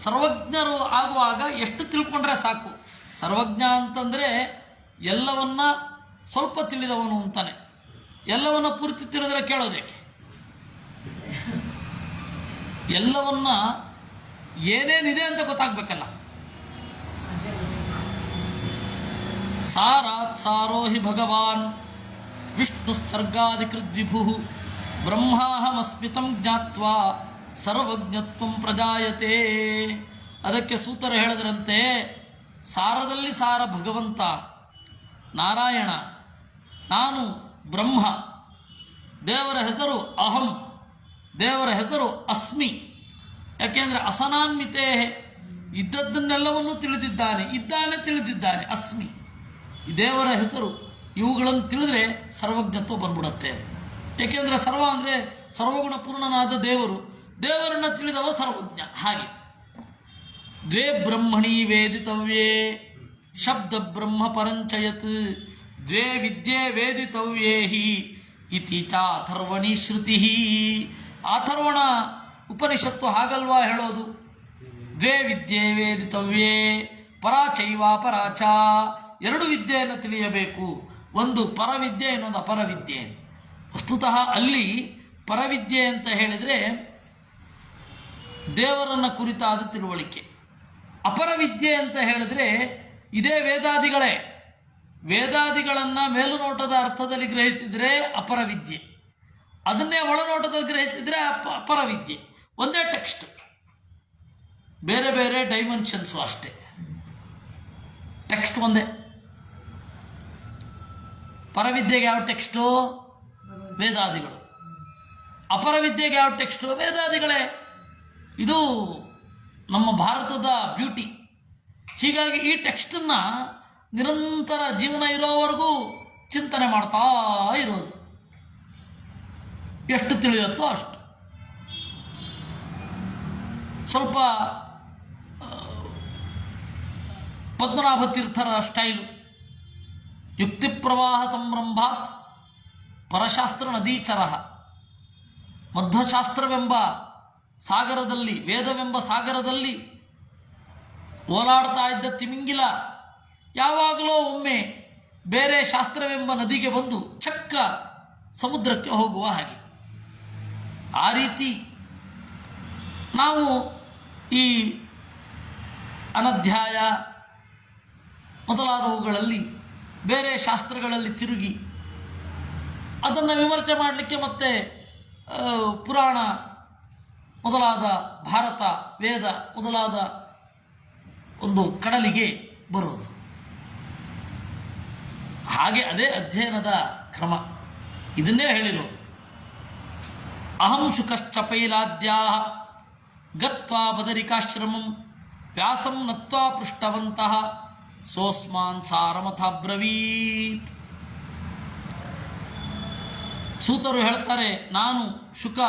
ಸರ್ವಜ್ಞರು ಆಗುವಾಗ ಎಷ್ಟು ತಿಳ್ಕೊಂಡ್ರೆ ಸಾಕು. ಸರ್ವಜ್ಞ ಅಂತಂದರೆ ಎಲ್ಲವನ್ನ ಸ್ವಲ್ಪ ತಿಳಿದವನು ಅಂತಾನೆ. ಎಲ್ಲವನ್ನ ಪೂರ್ತಿ ತಿಳಿದ್ರೆ ಕೇಳೋದೇಕೆ? ಎಲ್ಲವನ್ನ ಏನೇನಿದೆ ಅಂತ ಗೊತ್ತಾಗಬೇಕಲ್ಲ. ಸಾರಾತ್ ಸಾರೋ ಹಿ ಭಗವಾನ್ ವಿಷ್ಣು ಸರ್ಗಾಧಿಕೃದ್ವಿಭು ಬ್ರಹ್ಮಾಹಮಸ್ಮಿತಂ ಜ್ಞಾತ್ವಾ ಸರ್ವಜ್ಞತ್ವಂ ಪ್ರಜಾಯತೆ. ಅದಕ್ಕೆ ಸೂತರು ಹೇಳಿದ್ರಂತೆ, ಸಾರದಲ್ಲಿ ಸಾರ ಭಗವಂತ ನಾರಾಯಣ, ನಾನು ಬ್ರಹ್ಮ, ದೇವರ ಹೆಸರು ಅಹಂ, ದೇವರ ಹೆಸರು ಅಸ್ಮಿ. ಯಾಕೆಂದರೆ ಅಸನಾನ್ವಿತೇ, ಇದ್ದದ್ದನ್ನೆಲ್ಲವನ್ನೂ ತಿಳಿದಿದ್ದಾನೆ, ಇದ್ದಾನೆ ತಿಳಿದಿದ್ದಾನೆ, ಅಸ್ಮಿ. ಈ ದೇವರ ಹೆಸರು ಇವುಗಳನ್ನು ತಿಳಿದ್ರೆ ಸರ್ವಜ್ಞತ್ವ ಬಂದ್ಬಿಡುತ್ತೆ. ಏಕೆಂದರೆ ಸರ್ವ ಅಂದರೆ ಸರ್ವಗುಣ ಪೂರ್ಣನಾದ ದೇವರು, ದೇವರನ್ನು ತಿಳಿದವ ಸರ್ವಜ್ಞ. ಹಾಗೆ ದ್ವೇ ಬ್ರಹ್ಮಣಿ ವೇದಿತವ್ಯೇ ಶಬ್ದ ಬ್ರಹ್ಮ ಪರಂಚಯತ್ ದ್ವೇ ವಿದ್ಯೆ ವೇದಿತವ್ಯೇ ಹಿ ಇತಿ ಚಾಥರ್ವಣಿ ಶ್ರುತಿ. ಅಥರ್ವಣ ಉಪನಿಷತ್ತು ಹಾಗಲ್ವಾ ಹೇಳೋದು? ದ್ವೇ ವಿದ್ಯೆ ವೇದಿತವ್ಯೇ ಪರಾಚೈವ ಪರಾಚ. ಎರಡು ವಿದ್ಯೆಯನ್ನು ತಿಳಿಯಬೇಕು, ಒಂದು ಪರವಿದ್ಯೆ, ಇನ್ನೊಂದು ಅಪರವಿದ್ಯೆ. ವಸ್ತುತಃ ಅಲ್ಲಿ ಪರವಿದ್ಯೆ ಅಂತ ಹೇಳಿದರೆ ದೇವರನ್ನು ಕುರಿತಾದ ತಿಳುವಳಿಕೆ. ಅಪರವಿದ್ಯೆ ಅಂತ ಹೇಳಿದ್ರೆ ಇದೇ ವೇದಾದಿಗಳೇ. ವೇದಾದಿಗಳನ್ನು ಮೇಲುನೋಟದ ಅರ್ಥದಲ್ಲಿ ಗ್ರಹಿಸಿದರೆ ಅಪರವಿದ್ಯೆ, ಅದನ್ನೇ ಒಳನೋಟದಲ್ಲಿ ಗ್ರಹಿಸಿದರೆ ಅಪರವಿದ್ಯೆ. ಒಂದೇ ಟೆಕ್ಸ್ಟ್, ಬೇರೆ ಬೇರೆ ಡೈಮೆನ್ಷನ್ಸು ಅಷ್ಟೇ. ಟೆಕ್ಸ್ಟ್ ಒಂದೇ. ಪರವಿದ್ಯೆಗೆ ಯಾವ ಟೆಕ್ಸ್ಟು? ವೇದಾದಿಗಳು. ಅಪರ ವಿದ್ಯೆಗೆ ಯಾವ ಟೆಕ್ಸ್ಟು? ವೇದಾದಿಗಳೇ. ಇದು ನಮ್ಮ ಭಾರತದ ಬ್ಯೂಟಿ. ಹೀಗಾಗಿ ಈ ಟೆಕ್ಸ್ಟನ್ನು ನಿರಂತರ ಜೀವನ ಇರೋವರೆಗೂ ಚಿಂತನೆ ಮಾಡ್ತಾ ಇರೋದು. ಎಷ್ಟು ತಿಳಿಯುತ್ತೋ ಅಷ್ಟು. ಸ್ವಲ್ಪ ಪದ್ಮನಾಭ ತೀರ್ಥರ ಸ್ಟೈಲು. ಯುಕ್ತಿ ಪ್ರವಾಹ ಸಂರಂಭಾತ್ ಪರಶಾಸ್ತ್ರ ನದೀಚರ. ಮಧ್ವಶಾಸ್ತ್ರವೆಂಬ ಸಾಗರದಲ್ಲಿ, ವೇದವೆಂಬ ಸಾಗರದಲ್ಲಿ ಓಲಾಡ್ತಾ ಇದ್ದ ತಿಮಿಂಗಿಲ ಯಾವಾಗಲೂ ಒಮ್ಮೆ ಬೇರೆ ಶಾಸ್ತ್ರವೆಂಬ ನದಿಗೆ ಬಂದು ಚಕ್ಕ ಸಮುದ್ರಕ್ಕೆ ಹೋಗುವ ಹಾಗೆ. ಆ ರೀತಿ ನಾವು ಈ ಅನಧ್ಯಾಯ ಮೊದಲಾದವುಗಳಲ್ಲಿ ಬೇರೆ ಶಾಸ್ತ್ರಗಳಲ್ಲಿ ತಿರುಗಿ ಅದನ್ನು ವಿಮರ್ಶೆ ಮಾಡಲಿಕ್ಕೆ ಮತ್ತೆ ಪುರಾಣ ಮೊದಲಾದ ಭಾರತ, ವೇದ ಮೊದಲಾದ ಒಂದು ಕಡಲಿಗೆ ಬರುವುದು. ಹಾಗೆ ಅದೇ ಅಧ್ಯಯನದ ಕ್ರಮ. ಇದನ್ನೇ ಹೇಳಿರೋದು. ಅಹಂ ಶುಕಶ್ಚ ಪೈಲಾದ್ಯಾ ಗತ್ವಾ ಬದರಿಕಾಶ್ರಮಂ ವ್ಯಾಸಂ ನತ್ವಾ ಪೃಷ್ಟವಂತಃ ಸೋಸ್ಮಾನ್ ಸಾರಮಥಾಬ್ರವೀತ್. ಸೂತರು ಹೇಳ್ತಾರೆ, ನಾನು, ಶುಕ,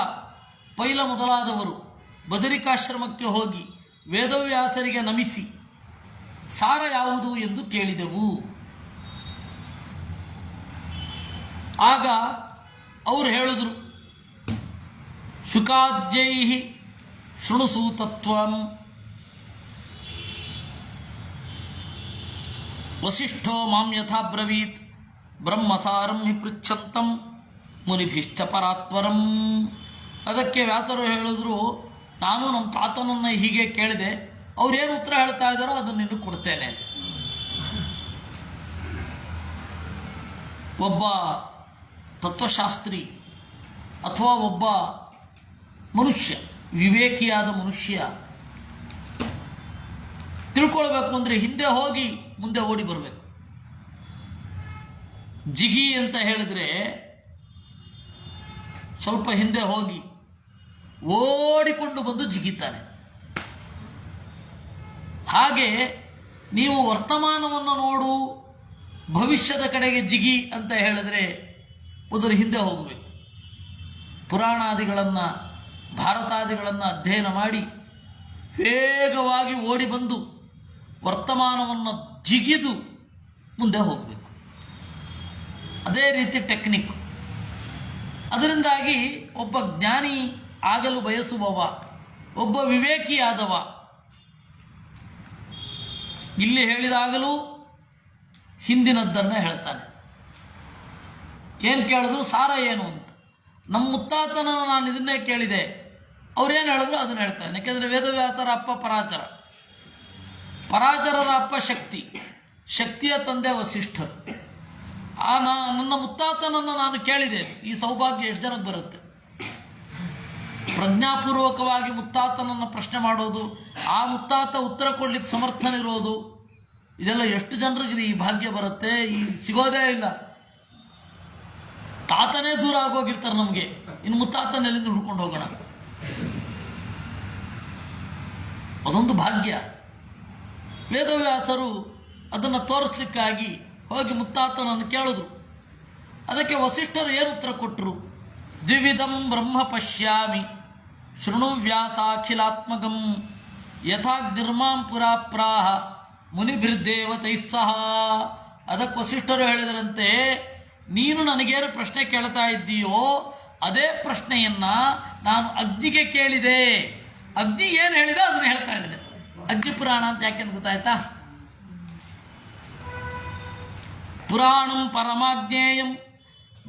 ಪೈಲ ಮೊದಲಾದವರು ಬದರಿಕಾಶ್ರಮಕ್ಕೆ ಹೋಗಿ ವೇದವ್ಯಾಸರಿಗೆ ನಮಿಸಿ ಸಾರ ಯಾವುದು ಎಂದು ಕೇಳಿದೆವು. ಆಗ ಅವರು ಹೇಳಿದರು, ಶುಕಾದ್ಯೈ ಶೃಣುಸೂತತ್ವಂ ವಸಿಷ್ಠೋ ಮಾಂ ಯಥಾಬ್ರವೀತ್ ಬ್ರಹ್ಮಸಾರಂ ಹಿ ಪೃಚ್ಛಂತಂ ಮುನಿಭಿಶ್ಚ ಪರಾತ್ವರಂ. ಅದಕ್ಕೆ ವ್ಯಾಸರು ಹೇಳಿದ್ರು, ನಾನು ನಮ್ಮ ತಾತನನ್ನು ಹೀಗೆ ಕೇಳಿದೆ, ಅವ್ರೇನು ಉತ್ತರ ಹೇಳ್ತಾ ಇದ್ದಾರೋ ಅದನ್ನು ನಿನಗೆ ಕೊಡ್ತೇನೆ. ಒಬ್ಬ ತತ್ವಶಾಸ್ತ್ರಿ ಅಥವಾ ಒಬ್ಬ ಮನುಷ್ಯ, ವಿವೇಕಿಯಾದ ಮನುಷ್ಯ ತಿಳ್ಕೊಳ್ಬೇಕು ಅಂದರೆ ಹಿಂದೆ ಹೋಗಿ ಮುಂದೆ ಓಡಿ ಬರಬೇಕು. ಜಿಗಿ ಅಂತ ಹೇಳಿದ್ರೆ ಸ್ವಲ್ಪ ಹಿಂದೆ ಹೋಗಿ ಓಡಿಕೊಂಡು ಬಂದು ಜಿಗಿತಾನೆ. ಹಾಗೆ ನೀವು ವರ್ತಮಾನವನ್ನು ನೋಡು, ಭವಿಷ್ಯದ ಕಡೆಗೆ ಜಿಗಿ ಅಂತ ಹೇಳಿದ್ರೆ ಮೊದಲು ಹಿಂದೆ ಹೋಗಬೇಕು. ಪುರಾಣಾದಿಗಳನ್ನು, ಭಾರತಾದಿಗಳನ್ನು ಅಧ್ಯಯನ ಮಾಡಿ ವೇಗವಾಗಿ ಓಡಿ ಬಂದು ವರ್ತಮಾನವನ್ನು ಜಿಗಿದು ಮುಂದೆ ಹೋಗಬೇಕು. ಅದೇ ರೀತಿ ಟೆಕ್ನಿಕ್. ಅದರಿಂದಾಗಿ ಒಬ್ಬ ಜ್ಞಾನಿ ಆಗಲು ಬಯಸುವವ, ಒಬ್ಬ ವಿವೇಕಿಯಾದವ ಇಲ್ಲಿ ಹೇಳಿದಾಗಲೂ ಹಿಂದಿನದ್ದನ್ನು ಹೇಳ್ತಾನೆ. ಏನು ಕೇಳಿದ್ರು ಸಾರ ಏನು ಅಂತ. ನಮ್ಮ ಮುತ್ತಾತನನ್ನು ನಾನು ಇದನ್ನೇ ಕೇಳಿದೆ, ಅವ್ರೇನು ಹೇಳಿದ್ರು ಅದನ್ನು ಹೇಳ್ತಾನೆ. ಯಾಕೆಂದರೆ ವೇದವ್ಯಾಸರ ಅಪ್ಪ ಪರಾಚರ, ಪರಾಚರರ ಅಪ್ಪ ಶಕ್ತಿ, ಶಕ್ತಿಯ ತಂದೆ ವಸಿಷ್ಠರು. ನನ್ನ ಮುತ್ತಾತನನ್ನು ನಾನು ಕೇಳಿದೆ. ಈ ಸೌಭಾಗ್ಯ ಎಷ್ಟು ಜನಕ್ಕೆ ಬರುತ್ತೆ? ಪ್ರಜ್ಞಾಪೂರ್ವಕವಾಗಿ ಮುತ್ತಾತನನ್ನು ಪ್ರಶ್ನೆ ಮಾಡೋದು, ಆ ಮುತ್ತಾತ ಉತ್ತರ ಕೊಡ್ಲಿಕ್ಕೆ ಸಮರ್ಥನಿರೋದು, ಇದೆಲ್ಲ ಎಷ್ಟು ಜನರಿಗೆ ಈ ಭಾಗ್ಯ ಬರುತ್ತೆ? ಈ ಸಿಗೋದೇ ಇಲ್ಲ. ತಾತನೇ ದೂರ ಆಗೋಗಿರ್ತಾರೆ ನಮಗೆ, ಇನ್ನು ಮುತ್ತಾತನ ಎಲ್ಲಿಂದ ಹುಡ್ಕೊಂಡು ಹೋಗೋಣ? ಅದೊಂದು ಭಾಗ್ಯ. ವೇದವ್ಯಾಸರು ಅದನ್ನು ತೋರಿಸ್ಲಿಕ್ಕಾಗಿ ಹೋಗಿ ಮುತ್ತಾತನನ್ನು ಕೇಳಿದ್ರು. ಅದಕ್ಕೆ ವಸಿಷ್ಠರು ಏನು ಉತ್ತರ ಕೊಟ್ಟರು? ದ್ವಿವಿಧಂ ಬ್ರಹ್ಮ ಪಶ್ಯಾಮಿ ಶೃಣು ವ್ಯಾಸಾಖಿಲಾತ್ಮಗಂ ಯಥಾಗ್ನಿರ್ಮಾಂ ಪುರಾಪ್ರಾಹ ಮುನಿಭಿರ್ದೇವತೈ ಸಹ. ಅದಕ್ಕೆ ವಸಿಷ್ಠರು ಹೇಳಿದರಂತೆ, ನೀನು ನನಗೇನು ಪ್ರಶ್ನೆ ಕೇಳ್ತಾ ಇದ್ದೀಯೋ ಅದೇ ಪ್ರಶ್ನೆಯನ್ನು ನಾನು ಅಗ್ನಿಗೆ ಕೇಳಿದೆ. ಅಗ್ನಿ ಏನು ಹೇಳಿದೆ ಅದನ್ನು ಹೇಳ್ತಾ ಇದ್ದೇನೆ. ಅಗ್ನಿ ಪುರಾಣ ಅಂತ ಯಾಕೆ ಗೊತ್ತಾಯ್ತಾ? ಪುರಾಣಂ ಪರಮಾಜ್ಞೇಯಂ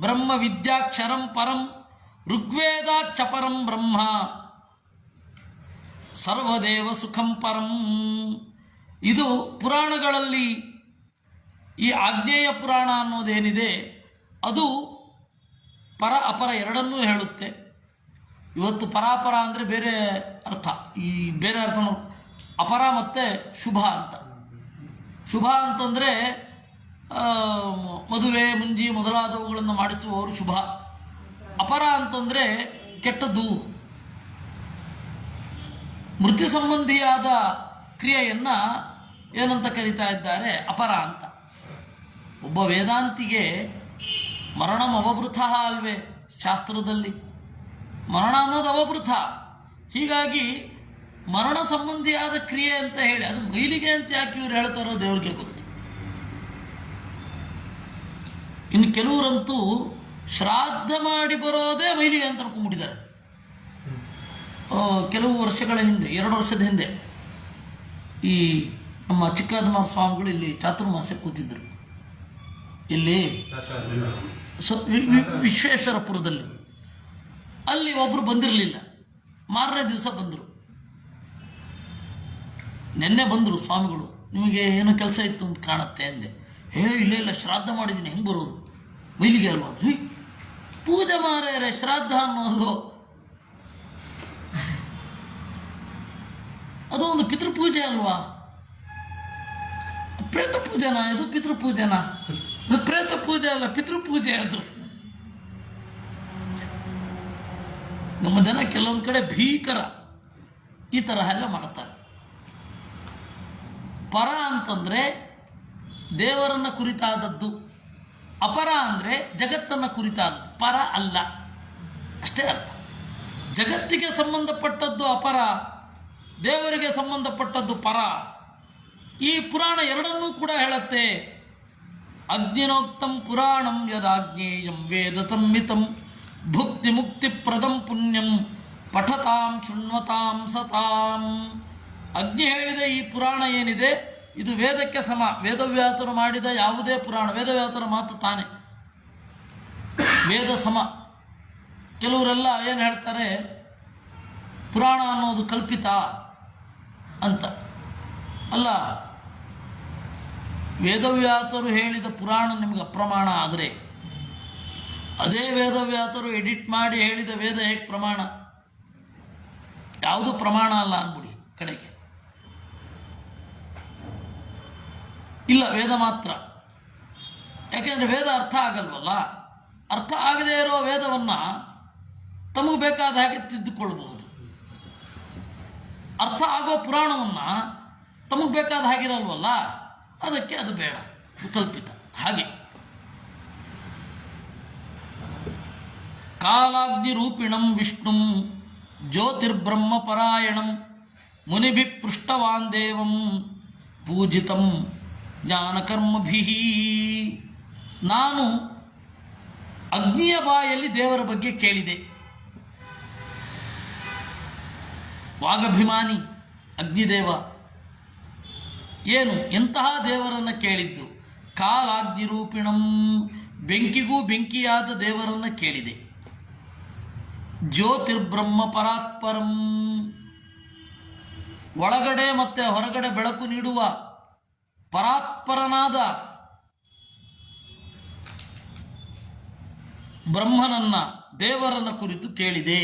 ಬ್ರಹ್ಮ ವಿದ್ಯಾಕ್ಷರಂ ಪರಂ ಋಗ್ವೇದಾಚ್ಚ ಪರಂ ಬ್ರಹ್ಮ ಸರ್ವದೇವ ಸುಖಂ ಪರಂ. ಇದು ಪುರಾಣಗಳಲ್ಲಿ ಈ ಆಗ್ನೇಯ ಪುರಾಣ ಅನ್ನೋದೇನಿದೆ ಅದು ಪರ ಅಪರ ಎರಡನ್ನೂ ಹೇಳುತ್ತೆ. ಇವತ್ತು ಪರಾಪರ ಅಂದರೆ ಬೇರೆ ಅರ್ಥ, ಈ ಬೇರೆ ಅರ್ಥ ಅಪರ ಮತ್ತು ಶುಭ ಅಂತ. ಶುಭ ಅಂತಂದರೆ ಮದುವೆ ಮುಂಜಿ ಮೊದಲಾದವುಗಳನ್ನು ಮಾಡಿಸುವವರು ಶುಭ. ಅಪರ ಅಂತಂದರೆ ಕೆಟ್ಟದ್ದು. ಮೃತ್ಯು ಸಂಬಂಧಿಯಾದ ಕ್ರಿಯೆಯನ್ನು ಏನಂತ ಕರೀತಾ ಇದ್ದಾರೆ? ಅಪರ ಅಂತ. ಒಬ್ಬ ವೇದಾಂತಿಗೆ ಮರಣಂ ಅವಭೃತ ಅಲ್ವೇ? ಶಾಸ್ತ್ರದಲ್ಲಿ ಮರಣ ಅನ್ನೋದು ಅವಭೃತ. ಹೀಗಾಗಿ ಮರಣ ಸಂಬಂಧಿಯಾದ ಕ್ರಿಯೆ ಅಂತ ಹೇಳಿ ಅದು ಮೈಲಿಗೆ ಅಂತ ಯಾಕೆ ಇವ್ರು ಹೇಳ್ತಾರೋ ದೇವ್ರಿಗೆ ಗೊತ್ತು. ಇನ್ನು ಕೆಲವರಂತೂ ಶ್ರಾದ್ದ ಮಾಡಿ ಬರೋದೇ ಮೈಲಿಗೆ ಅಂತ ಅನ್ಕೊಂಡ್ಬಿಟ್ಟಿದ್ದಾರೆ. ಕೆಲವು ವರ್ಷಗಳ ಹಿಂದೆ, 2 ವರ್ಷದ ಹಿಂದೆ, ಈ ನಮ್ಮ ಚಿಕ್ಕದಮಾರ ಸ್ವಾಮಿಗಳು ಇಲ್ಲಿ ಚಾತುರ್ಮಾಸ್ಯ ಕೂತಿದ್ದರು. ಇಲ್ಲಿ ವಿಶ್ವೇಶ್ವರಪುರದಲ್ಲಿ. ಅಲ್ಲಿ ಒಬ್ಬರು ಬಂದಿರಲಿಲ್ಲ. ಮಾರನೇ ದಿವಸ ಬಂದರು. ನಿನ್ನೆ ಬಂದರು ಸ್ವಾಮಿಗಳು. ನಿಮಗೆ ಏನೋ ಕೆಲಸ ಇತ್ತು ಅಂತ ಕಾಣುತ್ತೆ ಅಂದೆ. ಇಲ್ಲ ಶ್ರಾದ್ದ ಮಾಡಿದ್ದೀನಿ, ಹೆಂಗೆ ಬರೋದು? ಮೈಲಿಗೆ ಅಲ್ವಾ? ಪೂಜೆ ಮಾರ್ಯಾರೆ, ಶ್ರಾದ್ದ ಅನ್ನೋದು ಅದು ಒಂದು ಪಿತೃಪೂಜೆ ಅಲ್ವಾ? ಪ್ರೇತ ಪೂಜೆನಾ ಇದು? ಪಿತೃಪೂಜೆನಾ ಇದು? ಪ್ರೇತ ಪೂಜೆ ಅಲ್ಲ, ಪಿತೃಪೂಜೆ ಅದು. ನಮ್ಮ ಜನ ಕೆಲವೊಂದು ಕಡೆ ಭೀಕರ ಈ ತರಹ ಎಲ್ಲ ಮಾಡ್ತಾರೆ. ಪರ ಅಂತಂದರೆ ದೇವರನ್ನು ಕುರಿತಾದದ್ದು, ಅಪರ ಅಂದರೆ ಜಗತ್ತನ್ನು ಕುರಿತಾದದ್ದು, ಪರ ಅಲ್ಲ, ಅಷ್ಟೇ ಅರ್ಥ. ಜಗತ್ತಿಗೆ ಸಂಬಂಧಪಟ್ಟದ್ದು ಅಪರ, ದೇವರಿಗೆ ಸಂಬಂಧಪಟ್ಟದ್ದು ಪರ. ಈ ಪುರಾಣ ಎರಡನ್ನೂ ಕೂಡ ಹೇಳುತ್ತೆ. ಅಗ್ನಿನೋಕ್ತಂ ಪುರಾಣಂ ಯದಾಜ್ಞೇಯಂ ವೇದ ಸಂಹಿತಂ ಭುಕ್ತಿ ಮುಕ್ತಿ ಪ್ರದಂ ಪುಣ್ಯಂ ಪಠತಾಂ ಶೃಣ್ವತಾಂ ಸತಾಂ. ಅಗ್ನಿ ಹೇಳಿದ ಈ ಪುರಾಣ ಏನಿದೆ ಇದು ವೇದಕ್ಕೆ ಸಮ. ವೇದವ್ಯಾಸರು ಮಾಡಿದ ಯಾವುದೇ ಪುರಾಣ, ವೇದವ್ಯಾಸರ ಮಾತು ತಾನೆ, ವೇದ ಸಮ. ಕೆಲವರೆಲ್ಲ ಏನು ಹೇಳ್ತಾರೆ, ಪುರಾಣ ಅನ್ನೋದು ಕಲ್ಪಿತ ಅಂತ. ಅಲ್ಲ, ವೇದವ್ಯಾಸರು ಹೇಳಿದ ಪುರಾಣ ನಿಮಗೆ ಅಪ್ರಮಾಣ ಆದರೆ ಅದೇ ವೇದವ್ಯಾಸರು ಎಡಿಟ್ ಮಾಡಿ ಹೇಳಿದ ವೇದ ಹೇಗೆ ಪ್ರಮಾಣ? ಯಾವುದು ಪ್ರಮಾಣ ಅಲ್ಲ ಅಂದ್ಬಿಡಿ ಕಡೆಗೆ. ಇಲ್ಲ, ವೇದ ಮಾತ್ರ. ಯಾಕೆಂದರೆ ವೇದ ಅರ್ಥ ಆಗಲ್ವಲ್ಲ. ಅರ್ಥ ಆಗದೇ ಇರೋ ವೇದವನ್ನು ತಮಗೆ ಬೇಕಾದ ಹಾಗೆ ತಿದ್ದುಕೊಳ್ಳಬಹುದು. ಅರ್ಥ ಆಗೋ ಪುರಾಣವನ್ನು ತಮಗೆ ಬೇಕಾದ ಹಾಗಿರಲ್ವಲ್ಲ, ಅದಕ್ಕೆ ಅದು ಬೇಡ, ಕಲ್ಪಿತ. ಹಾಗೆ ಕಾಲಾಗ್ನಿರೂಪಿಣಂ ವಿಷ್ಣುಂ ಜ್ಯೋತಿರ್ಬ್ರಹ್ಮ ಪರಾಯಣಂ ಮುನಿಭಿ ಪೃಷ್ಟವಾನ್ ದೇವಂ ಪೂಜಿತಂ ಜ್ಞಾನಕರ್ಮಭಿಃ. ನಾನು ಅಗ್ನಿಯ ಬಾಯಲ್ಲಿ ದೇವರ ಬಗ್ಗೆ ಕೇಳಿದೆ. ವಾಗಭಿಮಾನಿ ಅಗ್ನಿದೇವ. ಏನು, ಎಂತಹ ದೇವರನ್ನು ಕೇಳಿದ್ದು? ಕಾಲಾಗ್ನಿರೂಪಿಣಂ, ಬೆಂಕಿಗೂ ಬೆಂಕಿಯಾದ ದೇವರನ್ನು ಕೇಳಿದೆ. ಜ್ಯೋತಿರ್ಬ್ರಹ್ಮ ಪರಾತ್ಪರಂ, ಒಳಗಡೆ ಮತ್ತು ಹೊರಗಡೆ ಬೆಳಕು ನೀಡುವ ಪರಾತ್ಪರನಾದ ಬ್ರಹ್ಮನನ್ನ, ದೇವರನ್ನ ಕುರಿತು ಕೇಳಿದೆ.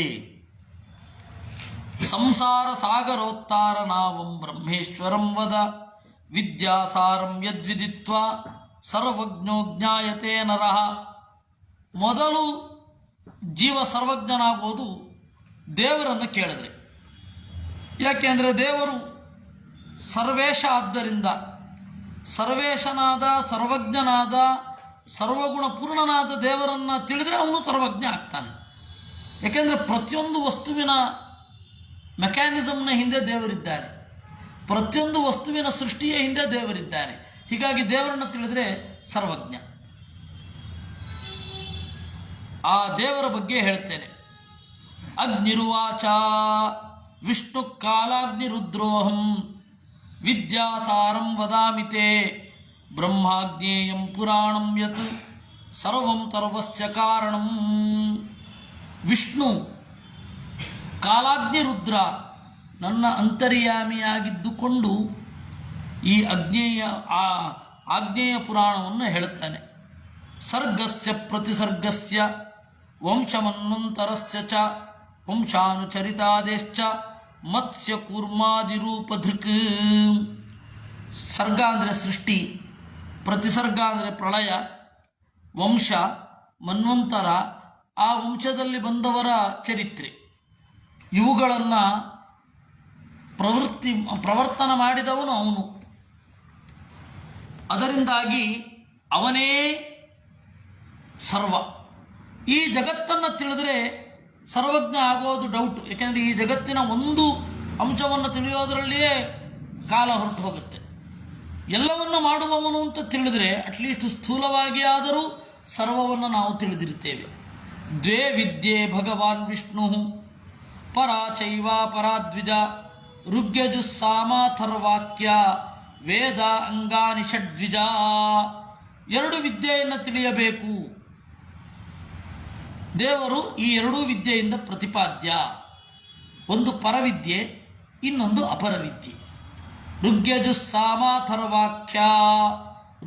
ಸಂಸಾರ ಸಾಗರೋತ್ತಾರ ನಾವಂ ಬ್ರಹ್ಮೇಶ್ವರಂ ವದ ವಿದ್ಯಾಸಾರಂ ಯದ್ವಿದಿತ್ವಾ ಸರ್ವಜ್ಞೋ ಜ್ಞಾಯತೆ ನರಃ. ಮೊದಲು ಜೀವ ಸರ್ವಜ್ಞನಾಗುವುದು ದೇವರನ್ನು ಕೇಳಿದ್ರೆ. ಯಾಕೆಂದರೆ ದೇವರು ಸರ್ವೇಶ ಆದ್ದರಿಂದ, ಸರ್ವೇಶನಾದ, ಸರ್ವಜ್ಞನಾದ, ಸರ್ವಗುಣ ಪೂರ್ಣನಾದ ದೇವರನ್ನು ತಿಳಿದರೆ ಅವನು ಸರ್ವಜ್ಞ ಆಗ್ತಾನೆ. ಯಾಕೆಂದರೆ ಪ್ರತಿಯೊಂದು ವಸ್ತುವಿನ ಮೆಕ್ಯಾನಿಸಮ್ನ ಹಿಂದೆ ದೇವರಿದ್ದಾರೆ, ಪ್ರತಿಯೊಂದು ವಸ್ತುವಿನ ಸೃಷ್ಟಿಯ ಹಿಂದೆ ದೇವರಿದ್ದಾರೆ. ಹೀಗಾಗಿ ದೇವರನ್ನು ತಿಳಿದರೆ ಸರ್ವಜ್ಞ. ಆ ದೇವರ ಬಗ್ಗೆ ಹೇಳ್ತೇನೆ. ಅಗ್ನಿರುವಾಚ ವಿಷ್ಣು ಕಾಲಾಗ್ನಿರುದ್ರೋಹಂ ವಿದ್ಯಾಸಾರಂ ವದಾಮಿತೆ ಬ್ರಹ್ಮಾಜ್ಞೇಯಂ ಪುರಾಣಂ ಯತ್ ಸರ್ವಂ ಸರ್ವಸ್ಯ ಕಾರಣಂ. ವಿಷ್ಣು ಕಾಲಾಗ್ನಿರುದ್ರ ನನ್ನ ಅಂತರ್ಯಾಮಿಯಾಗಿದ್ದುಕೊಂಡು ಈ ಆಗ್ನೇಯ ಪುರಾಣವನ್ನು ಹೇಳುತ್ತಾನೆ. ಸರ್ಗಸ್ಯ ಪ್ರತಿಸರ್ಗಸ್ಯ ವಂಶಮನ್ವಂತರಸ್ಯ ಚ ವಂಶಾನುಚರಿತಾದೇಶ್ಚ ಮತ್ಸ್ಯ ಕೂರ್ಮಾದಿರೂಪಧೃಕ್. ಸರ್ಗ ಅಂದರೆ ಸೃಷ್ಟಿ, ಪ್ರತಿಸರ್ಗ ಅಂದರೆ ಪ್ರಳಯ, ವಂಶ, ಮನ್ವಂತರ, ಆ ವಂಶದಲ್ಲಿ ಬಂದವರ ಚರಿತ್ರೆ, ಇವುಗಳನ್ನು ಪ್ರವರ್ತನ ಮಾಡಿದವನು ಅವನು. ಅದರಿಂದಾಗಿ ಅವನೇ ಸರ್ವ. ಈ ಜಗತ್ತನ್ನು ತಿಳಿದ್ರೆ ಸರ್ವಜ್ಞ ಆಗೋದು ಡೌಟು. ಯಾಕೆಂದರೆ ಈ ಜಗತ್ತಿನ ಒಂದು ಅಂಶವನ್ನು ತಿಳಿಯೋದರಲ್ಲಿಯೇ ಕಾಲ ಹೊರಟು ಹೋಗುತ್ತೆ. ಎಲ್ಲವನ್ನು ಮಾಡುವವನು ಅಂತ ತಿಳಿದ್ರೆ ಅಟ್ಲೀಸ್ಟ್ ಸ್ಥೂಲವಾಗಿ ಆದರೂ ಸರ್ವವನ್ನು ನಾವು ತಿಳಿದಿರ್ತೇವೆ. ದ್ವೇ ವಿದ್ಯೆ ಭಗವಾನ್ ವಿಷ್ಣು ಪರಾ ಚೈವ ಪರಾದ್ವಿಜ ಋಗ್ಯಜುಸ್ಸಾಮಾಥರ್ವಾಕ್ಯ ವೇದ ಅಂಗಾನಿ ಷಡ್ವಿಜ. ಎರಡು ವಿದ್ಯೆಯನ್ನು ತಿಳಿಯಬೇಕು. ದೇವರು ಈ ಎರಡೂ ವಿದ್ಯೆಯಿಂದ ಪ್ರತಿಪಾದ್ಯ. ಒಂದು ಪರವಿದ್ಯೆ, ಇನ್ನೊಂದು ಅಪರವಿದ್ಯೆ. ಋಗ್ಯಜುಸ್ಸಾಮಾಥರ್ವಾಕ್ಯ,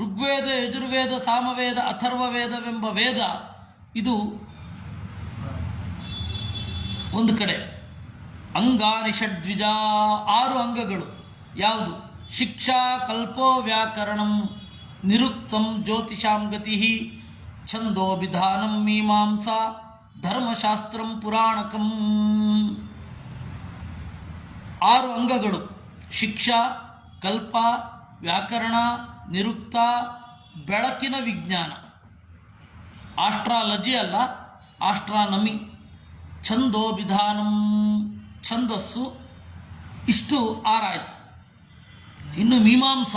ಋಗ್ವೇದ, ಯಜುರ್ವೇದ, ಸಾಮವೇದ, ಅಥರ್ವವೇದವೆಂಬ ವೇದ ಇದು ಒಂದು ಕಡೆ. ಅಂಗಾನಿ ಷಡ್ವಿಜ, 6 ಅಂಗಗಳು. ಯಾವುದು? ಶಿಕ್ಷಾ, ಕಲ್ಪೋ, ವ್ಯಾಕರಣಂ, ನಿರುಕ್ತಂ, ಜ್ಯೋತಿಷಾಂ ಗತಿ, ಛಂದೋ, ವಿಧಾನಂ, ಮೀಮಾಂಸಾ, ಧರ್ಮಶಾಸ್ತ್ರಂ, ಪುರಾಣಕಂ. 6 ಅಂಗಗಳು. ಶಿಕ್ಷಾ, ಕಲ್ಪ, ವ್ಯಾಕರಣ, ನಿರುಕ್ತ, ಬೆಳಕಿನ ವಿಜ್ಞಾನ, ಆಸ್ಟ್ರಾಲಜಿ ಅಲ್ಲ, ಆಸ್ಟ್ರಾನಮಿ, ಛಂದೋ, ವಿಧಾನಂ, ಛಂದಸ್ಸು. ಇಷ್ಟು 6 ಆಯಿತು. ಇನ್ನು ಮೀಮಾಂಸ,